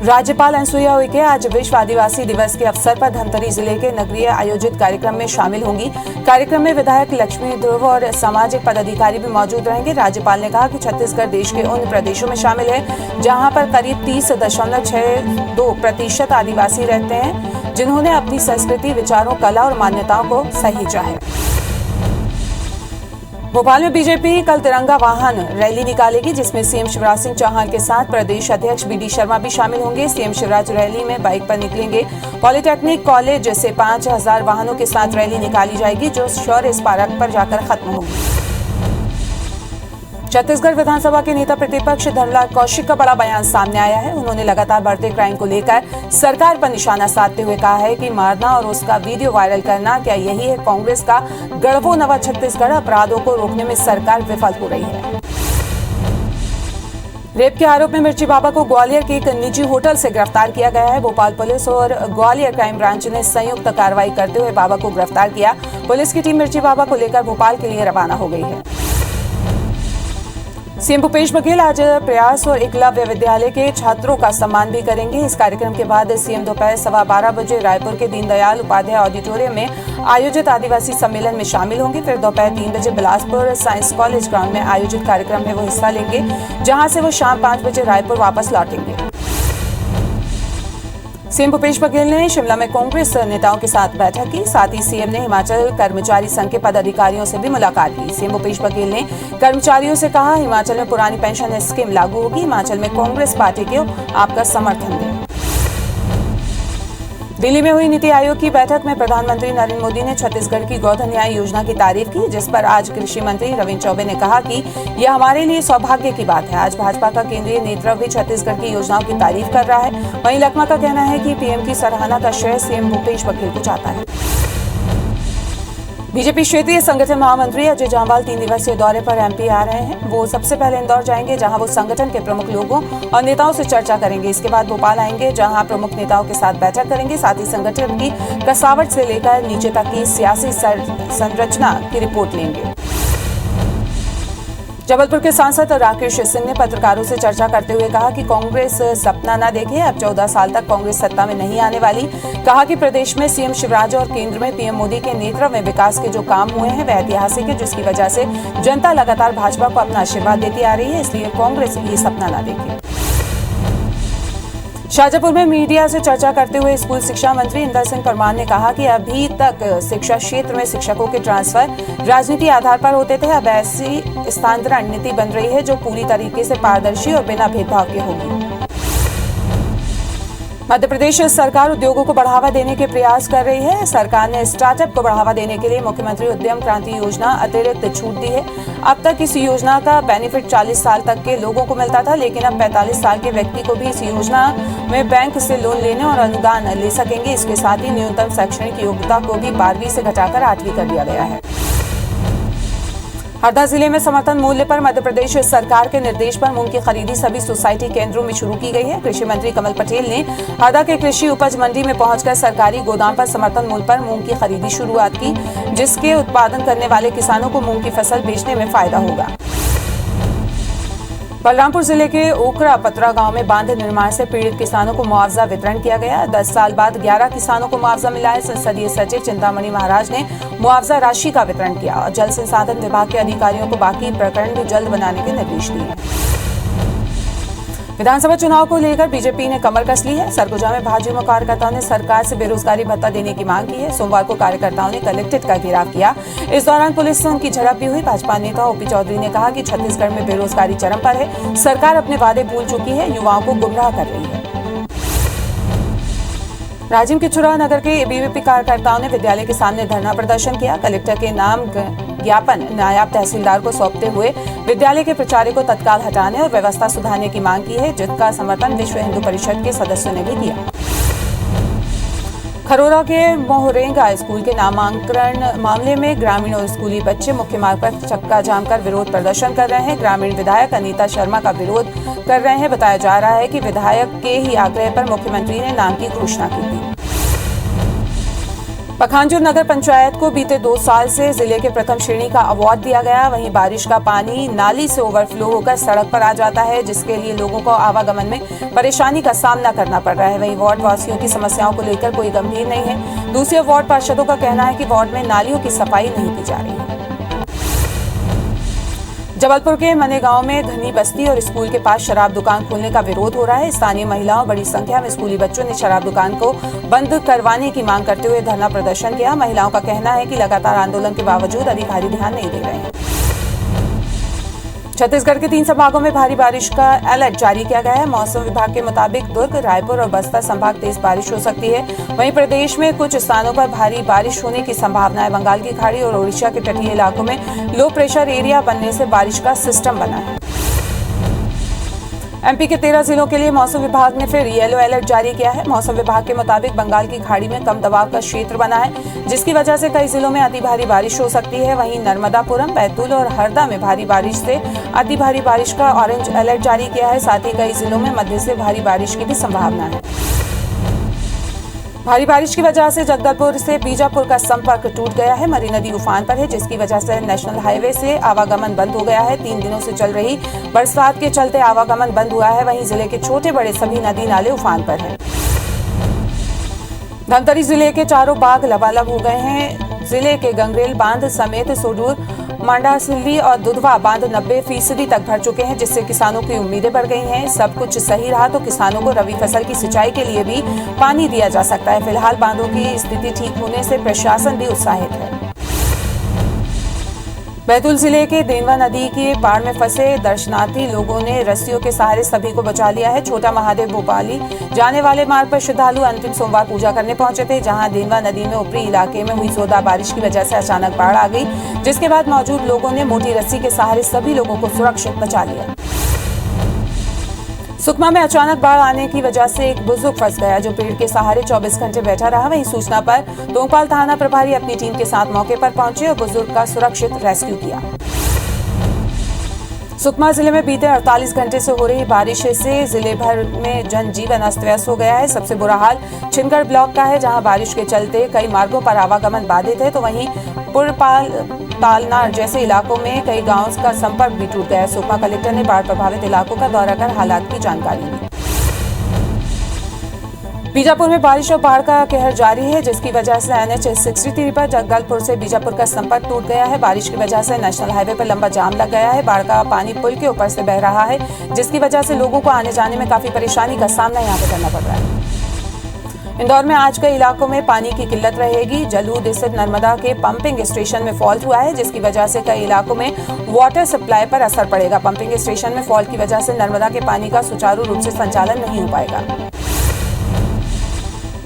राज्यपाल अनुसुईया उइके आज विश्व आदिवासी दिवस के अवसर पर धमतरी जिले के नगरीय आयोजित कार्यक्रम में शामिल होंगी। कार्यक्रम में विधायक लक्ष्मी ध्रुव और सामाजिक पदाधिकारी भी मौजूद रहेंगे। राज्यपाल ने कहा कि छत्तीसगढ़ देश के उन प्रदेशों में शामिल है जहां पर करीब 30.62% आदिवासी रहते हैं, जिन्होंने अपनी संस्कृति, विचारों, कला और मान्यताओं को सहेजा है। भोपाल में बीजेपी कल तिरंगा वाहन रैली निकालेगी, जिसमें सीएम शिवराज सिंह चौहान के साथ प्रदेश अध्यक्ष बीडी शर्मा भी शामिल होंगे। सीएम शिवराज रैली में बाइक पर निकलेंगे। पॉलिटेक्निक कॉलेज से 5,000 वाहनों के साथ रैली निकाली जाएगी, जो शौर्य स्मारक पर जाकर खत्म होगी। छत्तीसगढ़ विधानसभा के नेता प्रतिपक्ष धनलाल कौशिक का बड़ा बयान सामने आया है। उन्होंने लगातार बढ़ते क्राइम को लेकर सरकार पर निशाना साधते हुए कहा है कि मारना और उसका वीडियो वायरल करना, क्या यही है कांग्रेस का गढ़वो नवा छत्तीसगढ़? अपराधों को रोकने में सरकार विफल हो रही है। रेप के आरोप में मिर्ची बाबा को ग्वालियर के एक निजी होटल से गिरफ्तार किया गया है। भोपाल पुलिस और ग्वालियर क्राइम ब्रांच ने संयुक्त कार्रवाई करते हुए बाबा को गिरफ्तार किया। पुलिस की टीम मिर्ची बाबा को लेकर भोपाल के लिए रवाना हो गई है। सीएम भूपेश बघेल आज प्रयास और एकलव्य विद्यालय के छात्रों का सम्मान भी करेंगे। इस कार्यक्रम के बाद सीएम दोपहर 12:15 बजे रायपुर के दीनदयाल उपाध्याय ऑडिटोरियम में आयोजित आदिवासी सम्मेलन में शामिल होंगे। फिर दोपहर 3 बजे बिलासपुर साइंस कॉलेज ग्राउंड में आयोजित कार्यक्रम में वो हिस्सा लेंगे, जहां से वो शाम 5 बजे रायपुर वापस लौटेंगे। सीएम भूपेश बघेल ने शिमला में कांग्रेस नेताओं के साथ बैठक की। साथ ही सीएम ने हिमाचल कर्मचारी संघ के पदाधिकारियों से भी मुलाकात की। सीएम भूपेश बघेल ने कर्मचारियों से कहा, हिमाचल में पुरानी पेंशन स्कीम लागू होगी। हिमाचल में कांग्रेस पार्टी को आपका समर्थन दें। दिल्ली में हुई नीति आयोग की बैठक में प्रधानमंत्री नरेंद्र मोदी ने छत्तीसगढ़ की गोधन न्याय योजना की तारीफ की, जिस पर आज कृषि मंत्री रविंद्र चौबे ने कहा कि यह हमारे लिए सौभाग्य की बात है। आज भाजपा का केंद्रीय नेतृत्व भी छत्तीसगढ़ की योजनाओं की तारीफ कर रहा है। वहीं लखमा का कहना है कि पीएम की सराहना का श्रेय सीएम भूपेश बघेल को जाता है। बीजेपी क्षेत्रीय संगठन महामंत्री अजय जामवाल 3 दिवसीय दौरे पर एमपी आ रहे हैं। वो सबसे पहले इंदौर जाएंगे, जहां वो संगठन के प्रमुख लोगों और नेताओं से चर्चा करेंगे। इसके बाद भोपाल आएंगे, जहां प्रमुख नेताओं के साथ बैठक करेंगे। साथ ही संगठन की कसावट से लेकर नीचे तक की सियासी संरचना की रिपोर्ट लेंगे। जबलपुर के सांसद राकेश सिंह ने पत्रकारों से चर्चा करते हुए कहा कि कांग्रेस सपना न देखे, अब 14 साल तक कांग्रेस सत्ता में नहीं आने वाली। कहा कि प्रदेश में सीएम शिवराज और केंद्र में पीएम मोदी के नेतृत्व में विकास के जो काम हुए हैं वह ऐतिहासिक है, जिसकी वजह से जनता लगातार भाजपा को अपना आशीर्वाद देती आ रही है। इसलिए कांग्रेस ये सपना न देखे। शाजापुर में मीडिया से चर्चा करते हुए स्कूल शिक्षा मंत्री इंदर सिंह परमार ने कहा कि अभी तक शिक्षा क्षेत्र में शिक्षकों के ट्रांसफर राजनीति आधार पर होते थे। अब ऐसी स्थानांतरण नीति बन रही है जो पूरी तरीके से पारदर्शी और बिना भेदभाव के होगी। मध्य प्रदेश सरकार उद्योगों को बढ़ावा देने के प्रयास कर रही है। सरकार ने स्टार्टअप को बढ़ावा देने के लिए मुख्यमंत्री उद्यम क्रांति योजना अतिरिक्त छूट दी है। अब तक इस योजना का बेनिफिट 40 साल तक के लोगों को मिलता था, लेकिन अब 45 साल के व्यक्ति को भी इस योजना में बैंक से लोन लेने और अनुदान ले सकेंगे। इसके साथ ही न्यूनतम शैक्षणिक योग्यता को भी 12वीं से घटाकर 8वीं कर दिया गया है। हरदा जिले में समर्थन मूल्य पर मध्य प्रदेश सरकार के निर्देश पर मूंग की खरीदी सभी सोसाइटी केंद्रों में शुरू की गई है। कृषि मंत्री कमल पटेल ने हरदा के कृषि उपज मंडी में पहुंचकर सरकारी गोदाम पर समर्थन मूल्य पर मूंग की खरीदी शुरुआत की, जिसके उत्पादन करने वाले किसानों को मूंग की फसल बेचने में फायदा होगा। बलरामपुर जिले के ओकरा पतरा गांव में बांध निर्माण से पीड़ित किसानों को मुआवजा वितरण किया गया। 10 साल बाद 11 किसानों को मुआवजा मिला है। संसदीय सचिव चिंतामणि महाराज ने मुआवजा राशि का वितरण किया और जल संसाधन विभाग के अधिकारियों को बाकी प्रकरण भी जल्द बनाने के निर्देश दिए। विधानसभा चुनाव को लेकर बीजेपी ने कमर कस ली है। सरगुजा में भाजपा कार्यकर्ताओं ने सरकार से बेरोजगारी भत्ता देने की मांग की है। सोमवार को कार्यकर्ताओं ने कलेक्ट्रेट का घेराव किया। इस दौरान पुलिस से उनकी झड़प भी हुई। भाजपा नेता ओपी चौधरी ने कहा कि छत्तीसगढ़ में बेरोजगारी चरम पर है। सरकार अपने वादे भूल चुकी है, युवाओं को गुमराह कर रही है। राजिम के चुरा नगर के बीवीपी कार्यकर्ताओं ने विद्यालय के सामने धरना प्रदर्शन किया। कलेक्टर के नाम ज्ञापन नायब तहसीलदार को सौंपते हुए विद्यालय के प्राचार्य को तत्काल हटाने और व्यवस्था सुधारने की मांग की है, जिसका समर्थन विश्व हिंदू परिषद के सदस्यों ने भी किया। खरोरा के मोहरेंगा स्कूल के नामांकन मामले में ग्रामीण और स्कूली बच्चे मुख्य मार्ग पर चक्का जाम कर विरोध प्रदर्शन कर रहे हैं। ग्रामीण विधायक अनीता शर्मा का विरोध कर रहे हैं। बताया जा रहा है कि विधायक के ही आग्रह पर मुख्यमंत्री ने नाम की घोषणा की थी। पखांजूर नगर पंचायत को बीते 2 साल से जिले के प्रथम श्रेणी का अवार्ड दिया गया। वहीं बारिश का पानी नाली से ओवरफ्लो होकर सड़क पर आ जाता है, जिसके लिए लोगों को आवागमन में परेशानी का सामना करना पड़ रहा है। वहीं वार्ड वासियों की समस्याओं को लेकर कोई गंभीर नहीं है। दूसरे वार्ड पार्षदों का कहना है कि वार्ड में नालियों की सफाई नहीं की जा रही है। जबलपुर के मने गांव में घनी बस्ती और स्कूल के पास शराब दुकान खोलने का विरोध हो रहा है। स्थानीय महिलाओं बड़ी संख्या में स्कूली बच्चों ने शराब दुकान को बंद करवाने की मांग करते हुए धरना प्रदर्शन किया। महिलाओं का कहना है कि लगातार आंदोलन के बावजूद अधिकारी ध्यान नहीं दे रहे हैं। छत्तीसगढ़ के 3 संभागों में भारी बारिश का अलर्ट जारी किया गया है। मौसम विभाग के मुताबिक दुर्ग, रायपुर और बस्तर संभाग तेज बारिश हो सकती है। वहीं प्रदेश में कुछ स्थानों पर भारी बारिश होने की संभावना है। बंगाल की खाड़ी और ओडिशा के तटीय इलाकों में लो प्रेशर एरिया बनने से बारिश का सिस्टम बना है। एमपी के 13 जिलों के लिए मौसम विभाग ने फिर येलो अलर्ट जारी किया है। मौसम विभाग के मुताबिक बंगाल की खाड़ी में कम दबाव का क्षेत्र बना है, जिसकी वजह से कई जिलों में अति भारी बारिश हो सकती है। वहीं नर्मदापुरम, बैतूल और हरदा में भारी बारिश से अति भारी बारिश का ऑरेंज अलर्ट जारी किया है। साथ ही कई जिलों में मध्य से भारी बारिश की भी संभावना है। भारी बारिश की वजह से जगदलपुर से बीजापुर का संपर्क टूट गया है। मरी नदी उफान पर है, जिसकी वजह से नेशनल हाईवे से आवागमन बंद हो गया है। 3 दिनों से चल रही बरसात के चलते आवागमन बंद हुआ है। वहीं जिले के छोटे बड़े सभी नदी नाले उफान पर हैं। धमतरी जिले के चारों बाग लबालब हो गए हैं। जिले के गंगरेल बांध समेत सोडूर, मांडासिल्ली और दुधवा बांध 90% तक भर चुके हैं, जिससे किसानों की उम्मीदें बढ़ गई हैं। सब कुछ सही रहा तो किसानों को रबी फसल की सिंचाई के लिए भी पानी दिया जा सकता है। फिलहाल बांधों की स्थिति ठीक होने से प्रशासन भी उत्साहित है। बैतूल जिले के देनवा नदी के बाढ़ में फंसे दर्शनार्थी लोगों ने रस्सियों के सहारे सभी को बचा लिया है। छोटा महादेव भोपाली जाने वाले मार्ग पर श्रद्धालु अंतिम सोमवार पूजा करने पहुंचे थे, जहां देनवा नदी में ऊपरी इलाके में हुई जोरदार बारिश की वजह से अचानक बाढ़ आ गई, जिसके बाद मौजूद लोगों ने मोटी रस्सी के सहारे सभी लोगों को सुरक्षित बचा लिया। सुकमा में अचानक बाढ़ आने की वजह से एक बुजुर्ग फंस गया, जो पेड़ के सहारे 24 घंटे बैठा रहा। वहीं सूचना पर तोंगपाल थाना प्रभारी अपनी टीम के साथ मौके पर पहुंचे और बुजुर्ग का सुरक्षित रेस्क्यू किया। सुकमा जिले में बीते 48 घंटे से हो रही बारिश से जिले भर में जनजीवन अस्त व्यस्त हो गया है। सबसे बुरा हाल छिंदगढ़ ब्लॉक का है, जहां बारिश के चलते कई मार्गों पर आवागमन बाधित है, तो वहीं पुरपाल तालनार जैसे इलाकों में कई गांवों का संपर्क भी टूट गया है। सुकमा कलेक्टर ने बाढ़ प्रभावित इलाकों का दौरा कर हालात की जानकारी ली। बीजापुर में बारिश और बाढ़ का कहर जारी है, जिसकी वजह से NH 63 पर जगदलपुर से बीजापुर का संपर्क टूट गया है। बारिश की वजह से नेशनल हाईवे पर लंबा जाम लग गया है। बाढ़ का पानी पुल के ऊपर से बह रहा है, जिसकी वजह से लोगों को आने जाने में काफी परेशानी का सामना यहाँ पे करना पड़ रहा है। इंदौर में आज कई इलाकों में पानी की किल्लत रहेगी। जलूद स्थित नर्मदा के पंपिंग स्टेशन में फॉल्ट हुआ है, जिसकी वजह से कई इलाकों में वाटर सप्लाई पर असर पड़ेगा। पंपिंग स्टेशन में फॉल्ट की वजह से नर्मदा के पानी का सुचारू रूप से संचालन नहीं हो पाएगा।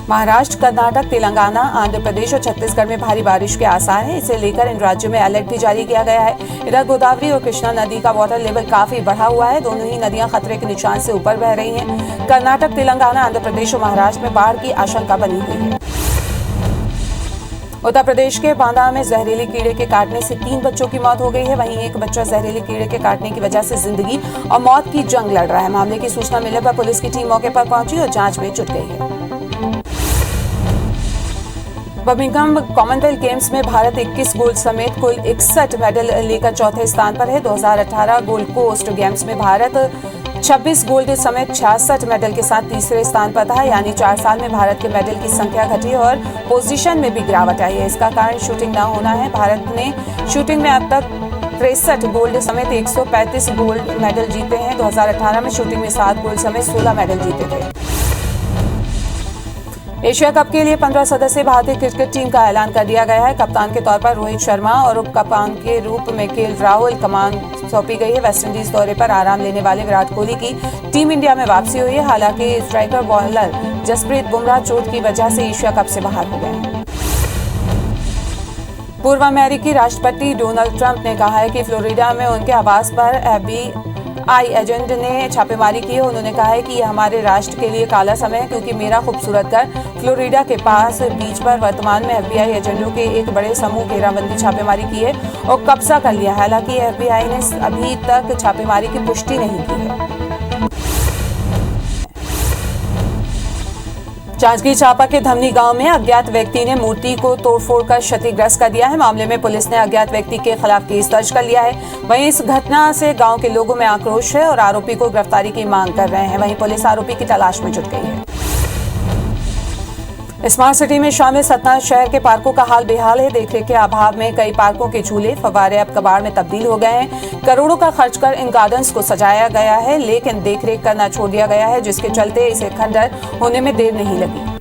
महाराष्ट्र, कर्नाटक, तेलंगाना, आंध्र प्रदेश और छत्तीसगढ़ में भारी बारिश के आसार हैं। इसे लेकर इन राज्यों में अलर्ट भी जारी किया गया है। इधर गोदावरी और कृष्णा नदी का वाटर लेवल काफी बढ़ा हुआ है। दोनों ही नदियां खतरे के निशान से ऊपर बह रही हैं। कर्नाटक, तेलंगाना, आंध्र प्रदेश और महाराष्ट्र में बाढ़ की आशंका बनी हुई है। उत्तर प्रदेश के बांदा में जहरीले कीड़े के काटने से 3 बच्चों की मौत हो गई है। वहीं एक बच्चा जहरीले कीड़े के काटने की वजह से जिंदगी और मौत की जंग लड़ रहा है। मामले की सूचना मिलने पर पुलिस की टीम मौके पर पहुंची और जांच में जुट गई है। बर्मिंघम कॉमनवेल्थ गेम्स में भारत 21 गोल्ड समेत कुल 61 मेडल लेकर चौथे स्थान पर है। 2018 गोल्ड कोस्ट गेम्स में भारत 26 गोल्ड समेत 66 मेडल के साथ तीसरे स्थान पर था। यानी 4 साल में भारत के मेडल की संख्या घटी और पोजीशन में भी गिरावट आई है। इसका कारण शूटिंग न होना है। भारत ने शूटिंग में अब तक 63 गोल्ड समेत 135 गोल्ड मेडल जीते हैं। 2018 में शूटिंग में 7 गोल्ड समेत 16 मेडल जीते थे। एशिया कप के लिए 15 सदस्यीय भारतीय क्रिकेट टीम का ऐलान कर दिया गया है। कप्तान के तौर पर रोहित शर्मा और उप कप्तान के रूप में केएल राहुल कमान सौंपी गई है। वेस्टइंडीज दौरे पर आराम लेने वाले विराट कोहली की टीम इंडिया में वापसी हुई है। हालांकि स्ट्राइकर बॉलर जसप्रीत बुमराह चोट की वजह से एशिया कप से बाहर हो गए हैं। पूर्व अमेरिकी राष्ट्रपति डोनाल्ड ट्रंप ने कहा है कि फ्लोरिडा में उनके आवास पर FBI एजेंट ने छापेमारी की है। उन्होंने कहा है कि यह हमारे राष्ट्र के लिए काला समय है, क्योंकि मेरा खूबसूरत घर फ्लोरिडा के पास बीच पर वर्तमान में FBI एजेंटों के एक बड़े समूह घेराबंदी छापेमारी की है और कब्जा कर लिया। हालांकि FBI ने अभी तक छापेमारी की पुष्टि नहीं की है। जांजगीर चांपा के धमनी गांव में अज्ञात व्यक्ति ने मूर्ति को तोड़फोड़ कर क्षतिग्रस्त कर दिया है। मामले में पुलिस ने अज्ञात व्यक्ति के खिलाफ केस दर्ज कर लिया है। वहीं इस घटना से गांव के लोगों में आक्रोश है और आरोपी को गिरफ्तारी की मांग कर रहे हैं। वहीं पुलिस आरोपी की तलाश में जुट गई है। स्मार्ट सिटी में शामिल सतना शहर के पार्कों का हाल बेहाल है। देखरेख के अभाव में कई पार्कों के झूले, फव्वारे अब कबाड़ में तब्दील हो गए हैं। करोड़ों का खर्च कर इन गार्डन्स को सजाया गया है, लेकिन देखरेख करना छोड़ दिया गया है, जिसके चलते इसे खंडर होने में देर नहीं लगी।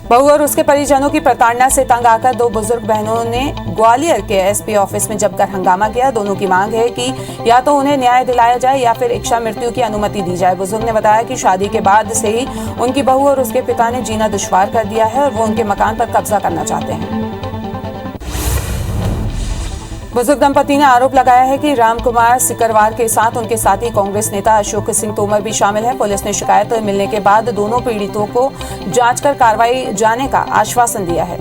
बहू और उसके परिजनों की प्रताड़ना से तंग आकर 2 बुजुर्ग बहनों ने ग्वालियर के SP ऑफिस में जमकर हंगामा किया। दोनों की मांग है कि या तो उन्हें न्याय दिलाया जाए या फिर इच्छा मृत्यु की अनुमति दी जाए। बुजुर्ग ने बताया कि शादी के बाद से ही उनकी बहू और उसके पिता ने जीना दुश्वार कर दिया है और वो उनके मकान पर कब्जा करना चाहते हैं। बुजुर्ग दंपति ने आरोप लगाया है कि रामकुमार सिकरवार के साथ उनके साथी कांग्रेस नेता अशोक सिंह तोमर भी शामिल है। पुलिस ने शिकायत मिलने के बाद दोनों पीड़ितों को जांच कर कार्रवाई जाने का आश्वासन दिया है।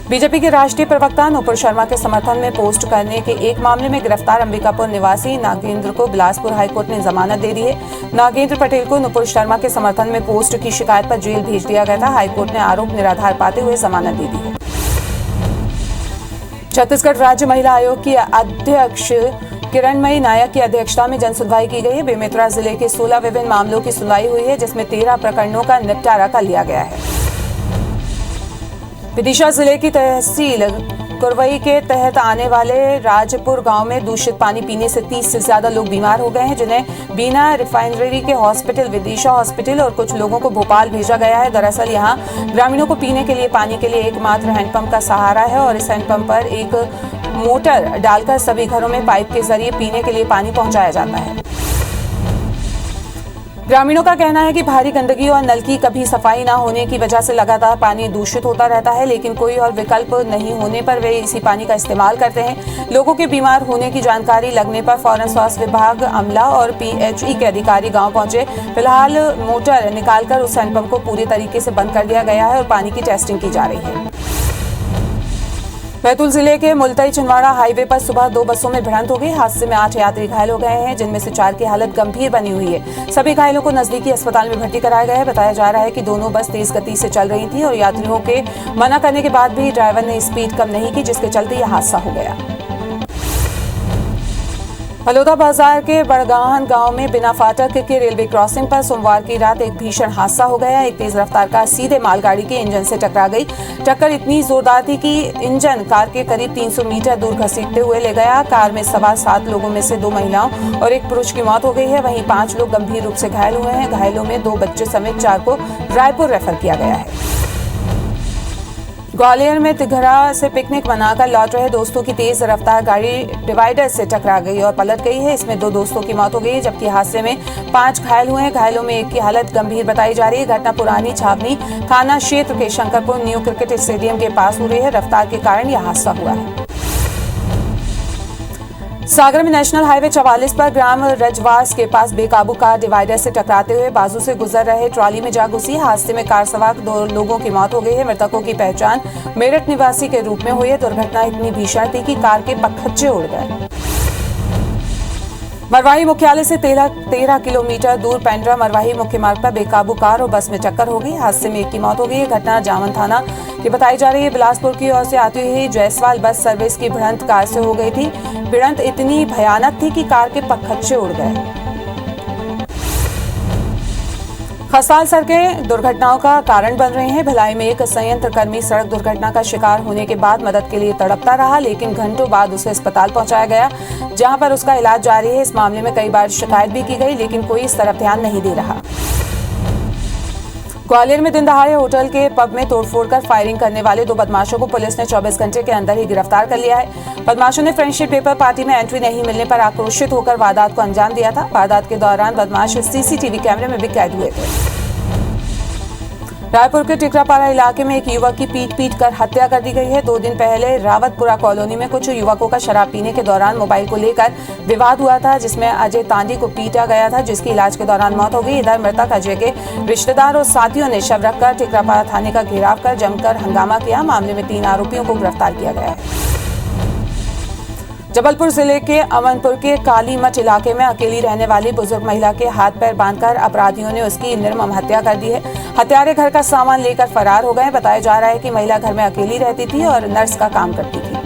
बीजेपी के राष्ट्रीय प्रवक्ता नुपुर शर्मा के समर्थन में पोस्ट करने के एक मामले में गिरफ्तार अंबिकापुर निवासी नागेंद्र को बिलासपुर हाईकोर्ट ने जमानत दे दी है। नागेंद्र पटेल को नुपुर शर्मा के समर्थन में पोस्ट की शिकायत पर जेल भेज दिया गया था। हाईकोर्ट ने आरोप निराधार पाते हुए जमानत दे दी है। छत्तीसगढ़ राज्य महिला आयोग की अध्यक्ष किरणमयी नायक की अध्यक्षता में जनसुनवाई की गई है। बेमेतरा जिले के 16 विभिन्न मामलों की सुनवाई हुई है, जिसमें 13 प्रकरणों का निपटारा कर लिया गया है। विदिशा जिले की तहसील कुरवई के तहत आने वाले राजपुर गांव में दूषित पानी पीने से 30 से ज्यादा लोग बीमार हो गए हैं, जिन्हें बीना रिफाइनरी के हॉस्पिटल, विदिशा हॉस्पिटल और कुछ लोगों को भोपाल भेजा गया है। दरअसल यहां ग्रामीणों को पीने के लिए पानी के लिए एकमात्र हैंडपंप का सहारा है और इस हैंडपंप पर एक मोटर डालकर सभी घरों में पाइप के जरिए पीने के लिए पानी पहुंचाया जाता है। ग्रामीणों का कहना है कि भारी गंदगी और नल की कभी सफाई न होने की वजह से लगातार पानी दूषित होता रहता है, लेकिन कोई और विकल्प नहीं होने पर वे इसी पानी का इस्तेमाल करते हैं। लोगों के बीमार होने की जानकारी लगने पर फौरन स्वास्थ्य विभाग, अमला और PHE के अधिकारी गांव पहुंचे। फिलहाल मोटर निकालकर उस हैंडपंप को पूरी तरीके से बंद कर दिया गया है और पानी की टेस्टिंग की जा रही है। बैतूल जिले के मुलताई छिंदवाड़ा हाईवे पर सुबह 2 बसों में भिड़ंत हो गई। हादसे में 8 यात्री घायल हो गए हैं, जिनमें से 4 की हालत गंभीर बनी हुई है। सभी घायलों को नजदीकी अस्पताल में भर्ती कराया गया है। बताया जा रहा है कि दोनों बस तेज गति से चल रही थी और यात्रियों के मना करने के बाद भी ड्राइवर ने स्पीड कम नहीं की, जिसके चलते यह हादसा हो गया। बलौदा बाजार के बड़गाहन गांव में बिना फाटक के रेलवे क्रॉसिंग पर सोमवार की रात एक भीषण हादसा हो गया। एक तेज रफ्तार कार सीधे मालगाड़ी के इंजन से टकरा गई। टक्कर इतनी जोरदार थी कि इंजन कार के करीब 300 मीटर दूर घसीटते हुए ले गया। कार में सवार 7 लोगों में से 2 महिलाओं और 1 पुरुष की मौत हो गई है। वहीं 5 लोग गंभीर रूप से घायल हुए हैं। घायलों में 2 बच्चे समेत 4 को रायपुर रेफर किया गया है। ग्वालियर में तिघरा से पिकनिक मनाकर लौट रहे दोस्तों की तेज रफ्तार गाड़ी डिवाइडर से टकरा गई और पलट गई है। इसमें 2 दोस्तों की मौत हो गई, जबकि हादसे में 5 घायल हुए हैं। घायलों में एक की हालत गंभीर बताई जा रही है। घटना पुरानी छावनी थाना क्षेत्र के शंकरपुर न्यू क्रिकेट स्टेडियम के पास हो रही है। रफ्तार के कारण यह हादसा हुआ है। सागर में नेशनल हाईवे 44 पर ग्राम रजवास के पास बेकाबू कार डिवाइडर से टकराते हुए बाजू से गुजर रहे ट्रॉली में जा घुसी। हादसे में कार सवार 2 लोगों की मौत हो गई है। मृतकों की पहचान मेरठ निवासी के रूप में हुई है। दुर्घटना इतनी भीषण थी कि कार के पखच्चे उड़ गए। मरवाही मुख्यालय से 13 किलोमीटर दूर पेंड्रा मरवाही मुख्य मार्ग पर बेकाबू कार और बस में टक्कर हो गई। हादसे में एक की मौत हो गई। घटना जामन थाना की बताई जा रही है। बिलासपुर की ओर से आती हुई जायसवाल बस सर्विस की भिड़ंत कार से हो गई थी। भिड़ंत इतनी भयानक थी कि कार के पखच्चे उड़ गए। खस्ताल सड़कें दुर्घटनाओं का कारण बन रहे हैं। भिलाई में एक संयंत्र कर्मी सड़क दुर्घटना का शिकार होने के बाद मदद के लिए तड़पता रहा, लेकिन घंटों बाद उसे अस्पताल पहुंचाया गया, जहां पर उसका इलाज जारी है। इस मामले में कई बार शिकायत भी की गई, लेकिन कोई इस तरफ ध्यान नहीं दे रहा। ग्वालियर में दिन दहाड़े होटल के पब में तोड़फोड़ कर फायरिंग करने वाले 2 बदमाशों को पुलिस ने 24 घंटे के अंदर ही गिरफ्तार कर लिया है। बदमाशों ने फ्रेंडशिप पेपर पार्टी में एंट्री नहीं मिलने पर आक्रोशित होकर वारदात को अंजाम दिया था। वारदात के दौरान बदमाश सीसीटीवी कैमरे में भी कैद हुए थे। रायपुर के टिकरापारा इलाके में एक युवक की पीट कर हत्या कर दी गई है। 2 दिन पहले रावतपुरा कॉलोनी में कुछ युवकों का शराब पीने के दौरान मोबाइल को लेकर विवाद हुआ था, जिसमें अजय तांडी को पीटा गया था, जिसकी इलाज के दौरान मौत हो गई। इधर मृतक अजय के रिश्तेदार और साथियों ने शव रखकर टिकरापारा थाने का घेराव कर जमकर हंगामा किया। मामले में 3 आरोपियों को गिरफ्तार किया गया है। जबलपुर जिले के अमनपुर के काली मठ इलाके में अकेली रहने वाली बुजुर्ग महिला के हाथ पैर बांधकर अपराधियों ने उसकी निर्मम हत्या कर दी है। हत्यारे घर का सामान लेकर फरार हो गए। बताया जा रहा है कि महिला घर में अकेली रहती थी और नर्स का काम करती थी।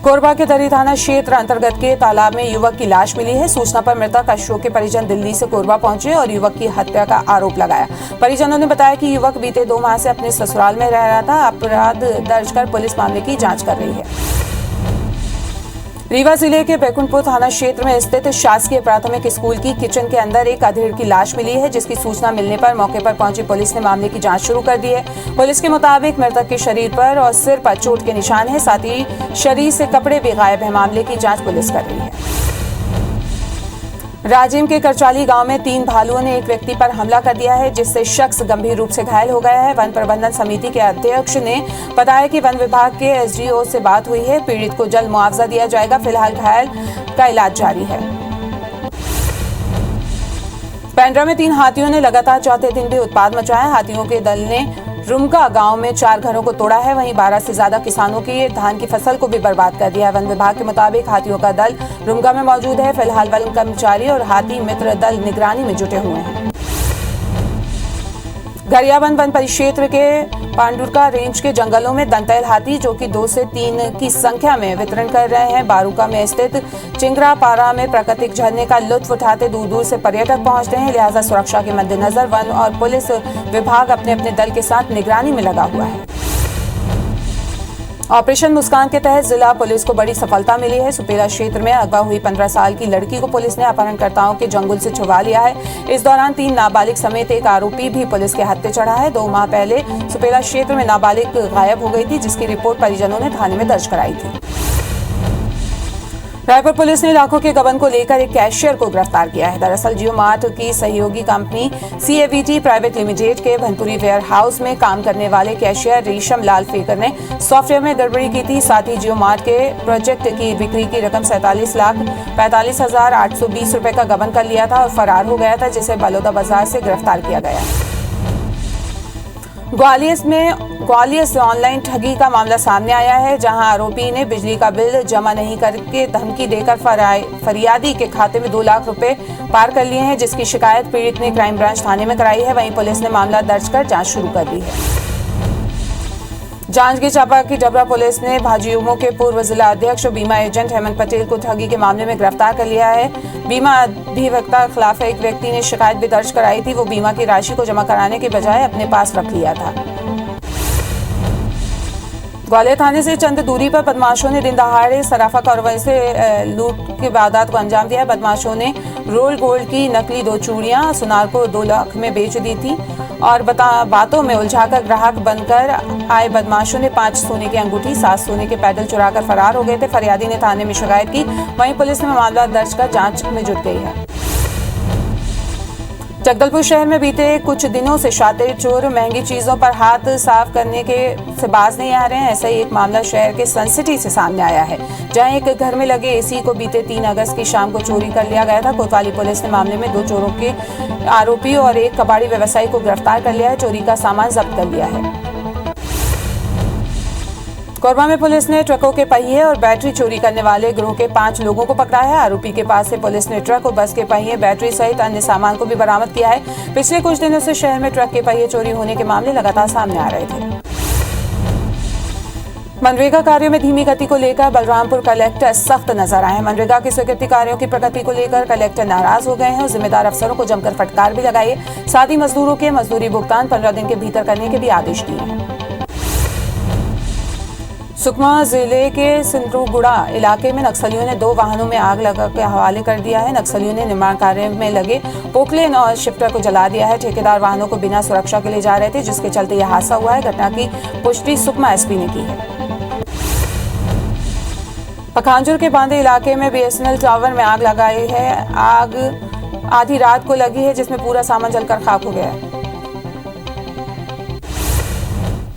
कोरबा के दरी थाना क्षेत्र अंतर्गत के तालाब में युवक की लाश मिली है। सूचना पर मृतक अशोक के परिजन दिल्ली से कोरबा पहुंचे और युवक की हत्या का आरोप लगाया। परिजनों ने बताया कि युवक बीते 2 माह से अपने ससुराल में रह रहा था। अपराध दर्ज कर पुलिस मामले की जांच कर रही है। रीवा जिले के बैकुंठपुर थाना क्षेत्र में स्थित शासकीय प्राथमिक स्कूल की किचन के अंदर एक अधेड़ की लाश मिली है, जिसकी सूचना मिलने पर मौके पर पहुंची पुलिस ने मामले की जांच शुरू कर दी है। पुलिस के मुताबिक मृतक के शरीर पर और सिर पर चोट के निशान हैं, साथ ही शरीर से कपड़े भी गायब हैं। मामले की जांच पुलिस कर रही है। राजिम के करचाली गांव में 3 भालुओं ने एक व्यक्ति पर हमला कर दिया है, जिससे शख्स गंभीर रूप से घायल हो गया है। वन प्रबंधन समिति के अध्यक्ष ने बताया कि वन विभाग के एसडीओ से बात हुई है। पीड़ित को जल्द मुआवजा दिया जाएगा। फिलहाल घायल का इलाज जारी है। पेंड्रा में 3 हाथियों ने लगातार चौथे दिन भी उत्पात मचाया। हाथियों के दल ने रुमका गांव में 4 घरों को तोड़ा है। वहीं 12 से ज्यादा किसानों की धान की फसल को भी बर्बाद कर दिया है। वन विभाग के मुताबिक हाथियों का दल रुमका में मौजूद है। फिलहाल वन कर्मचारी और हाथी मित्र दल निगरानी में जुटे हुए हैं। गरियाबंद वन परिक्षेत्र के पांडुरका रेंज के जंगलों में दंतैल हाथी, जो कि 2 से 3 की संख्या में वितरण कर रहे हैं। बारूका में स्थित चिंगरापारा में प्राकृतिक झरने का लुत्फ उठाते दूर दूर से पर्यटक पहुंचते हैं। लिहाजा सुरक्षा के मद्देनजर वन और पुलिस विभाग अपने अपने दल के साथ निगरानी में लगा हुआ है। ऑपरेशन मुस्कान के तहत जिला पुलिस को बड़ी सफलता मिली है। सुपेला क्षेत्र में अगवा हुई 15 साल की लड़की को पुलिस ने अपहरणकर्ताओं के चंगुल से छुड़ा लिया है। इस दौरान 3 नाबालिग समेत एक आरोपी भी पुलिस के हत्थे चढ़ा है। 2 माह पहले सुपेला क्षेत्र में नाबालिग गायब हो गई थी, जिसकी रिपोर्ट परिजनों ने थाने में दर्ज कराई थी। रायपुर पुलिस ने लाखों के गबन को लेकर एक कैशियर को गिरफ्तार किया है। दरअसल जियो मार्ट की सहयोगी कंपनी CAVT प्राइवेट लिमिटेड के भनपुरी वेयर हाउस में काम करने वाले कैशियर रेशम लाल फेकर ने सॉफ्टवेयर में गड़बड़ी की थी। साथ ही जियो मार्ट के प्रोजेक्ट की बिक्री की रकम 47,45,820 रुपए का गबन कर लिया था और फरार हो गया था, जिसे बलौदा बाजार से गिरफ्तार किया गया। ग्वालियर से ऑनलाइन ठगी का मामला सामने आया है, जहां आरोपी ने बिजली का बिल जमा नहीं करके धमकी देकर फरियादी के खाते में 2 लाख रुपए पार कर लिए हैं, जिसकी शिकायत पीड़ित ने क्राइम ब्रांच थाने में कराई है। वहीं पुलिस ने मामला दर्ज कर जांच शुरू कर दी है। जांजगीर चांपा की डबरा पुलिस ने भाजयुमो के पूर्व जिला अध्यक्ष और बीमा एजेंट हेमंत पटेल को ठगी के मामले में गिरफ्तार कर लिया है। बीमा अधिवक्ता के खिलाफ एक व्यक्ति ने शिकायत भी दर्ज कराई थी। वो बीमा की राशि को जमा कराने के बजाय अपने पास रख लिया था। ग्वालियर थाने से चंद दूरी पर बदमाशों ने दिन दहाड़े सराफा कारोबार से लूट की वारदात को अंजाम दिया। बदमाशों ने रोल गोल्ड की नकली 2 चूड़ियां सुनार को 2 लाख में बेच दी थी और बातों में उलझाकर ग्राहक बनकर आए बदमाशों ने 5 सोने की अंगूठी 7 सोने के पैडल चुराकर फरार हो गए थे। फरियादी ने थाने में शिकायत की, वहीं पुलिस ने मामला दर्ज कर जांच में जुट गई है। जगदलपुर शहर में बीते कुछ दिनों से शातिर चोर महंगी चीजों पर हाथ साफ करने से बाज नहीं आ रहे हैं। ऐसा ही एक मामला शहर के सन सिटी से सामने आया है, जहां एक घर में लगे एसी को बीते 3 अगस्त की शाम को चोरी कर लिया गया था। कोतवाली पुलिस ने मामले में 2 चोरों के आरोपी और एक कबाड़ी व्यवसायी को गिरफ्तार कर लिया है। चोरी का सामान जब्त कर लिया है। कोरबा में पुलिस ने ट्रकों के पहिए और बैटरी चोरी करने वाले गिरोह के 5 लोगों को पकड़ा है। आरोपी के पास से पुलिस ने ट्रक और बस के पहिए, बैटरी सहित अन्य सामान को भी बरामद किया है। पिछले कुछ दिनों से शहर में ट्रक के पहिए चोरी होने के मामले लगातार सामने आ रहे थे। मनरेगा कार्यों में धीमी गति को लेकर बलरामपुर कलेक्टर सख्त नजर आए हैं। मनरेगा की स्वीकृति कार्यों की प्रगति को लेकर कलेक्टर नाराज हो गए हैं और जिम्मेदार अफसरों को जमकर फटकार भी लगाई है। साथ ही मजदूरों के मजदूरी भुगतान 15 दिन के भीतर करने के भी आदेश दिए हैं। सुकमा जिले के सिंधुगुड़ा इलाके में नक्सलियों ने 2 वाहनों में आग लगा के हवाले कर दिया है। नक्सलियों ने निर्माण कार्य में लगे पोकलेन और शिफ्टर को जला दिया है। ठेकेदार वाहनों को बिना सुरक्षा के ले जा रहे थे, जिसके चलते यह हादसा हुआ है। घटना की पुष्टि सुकमा एसपी ने की है। पखांजूर के बांदे इलाके में बीएसएनएल टावर में आग लगाई है। आग आधी रात को लगी है, जिसमें पूरा सामान जलकर खाक हो गया है।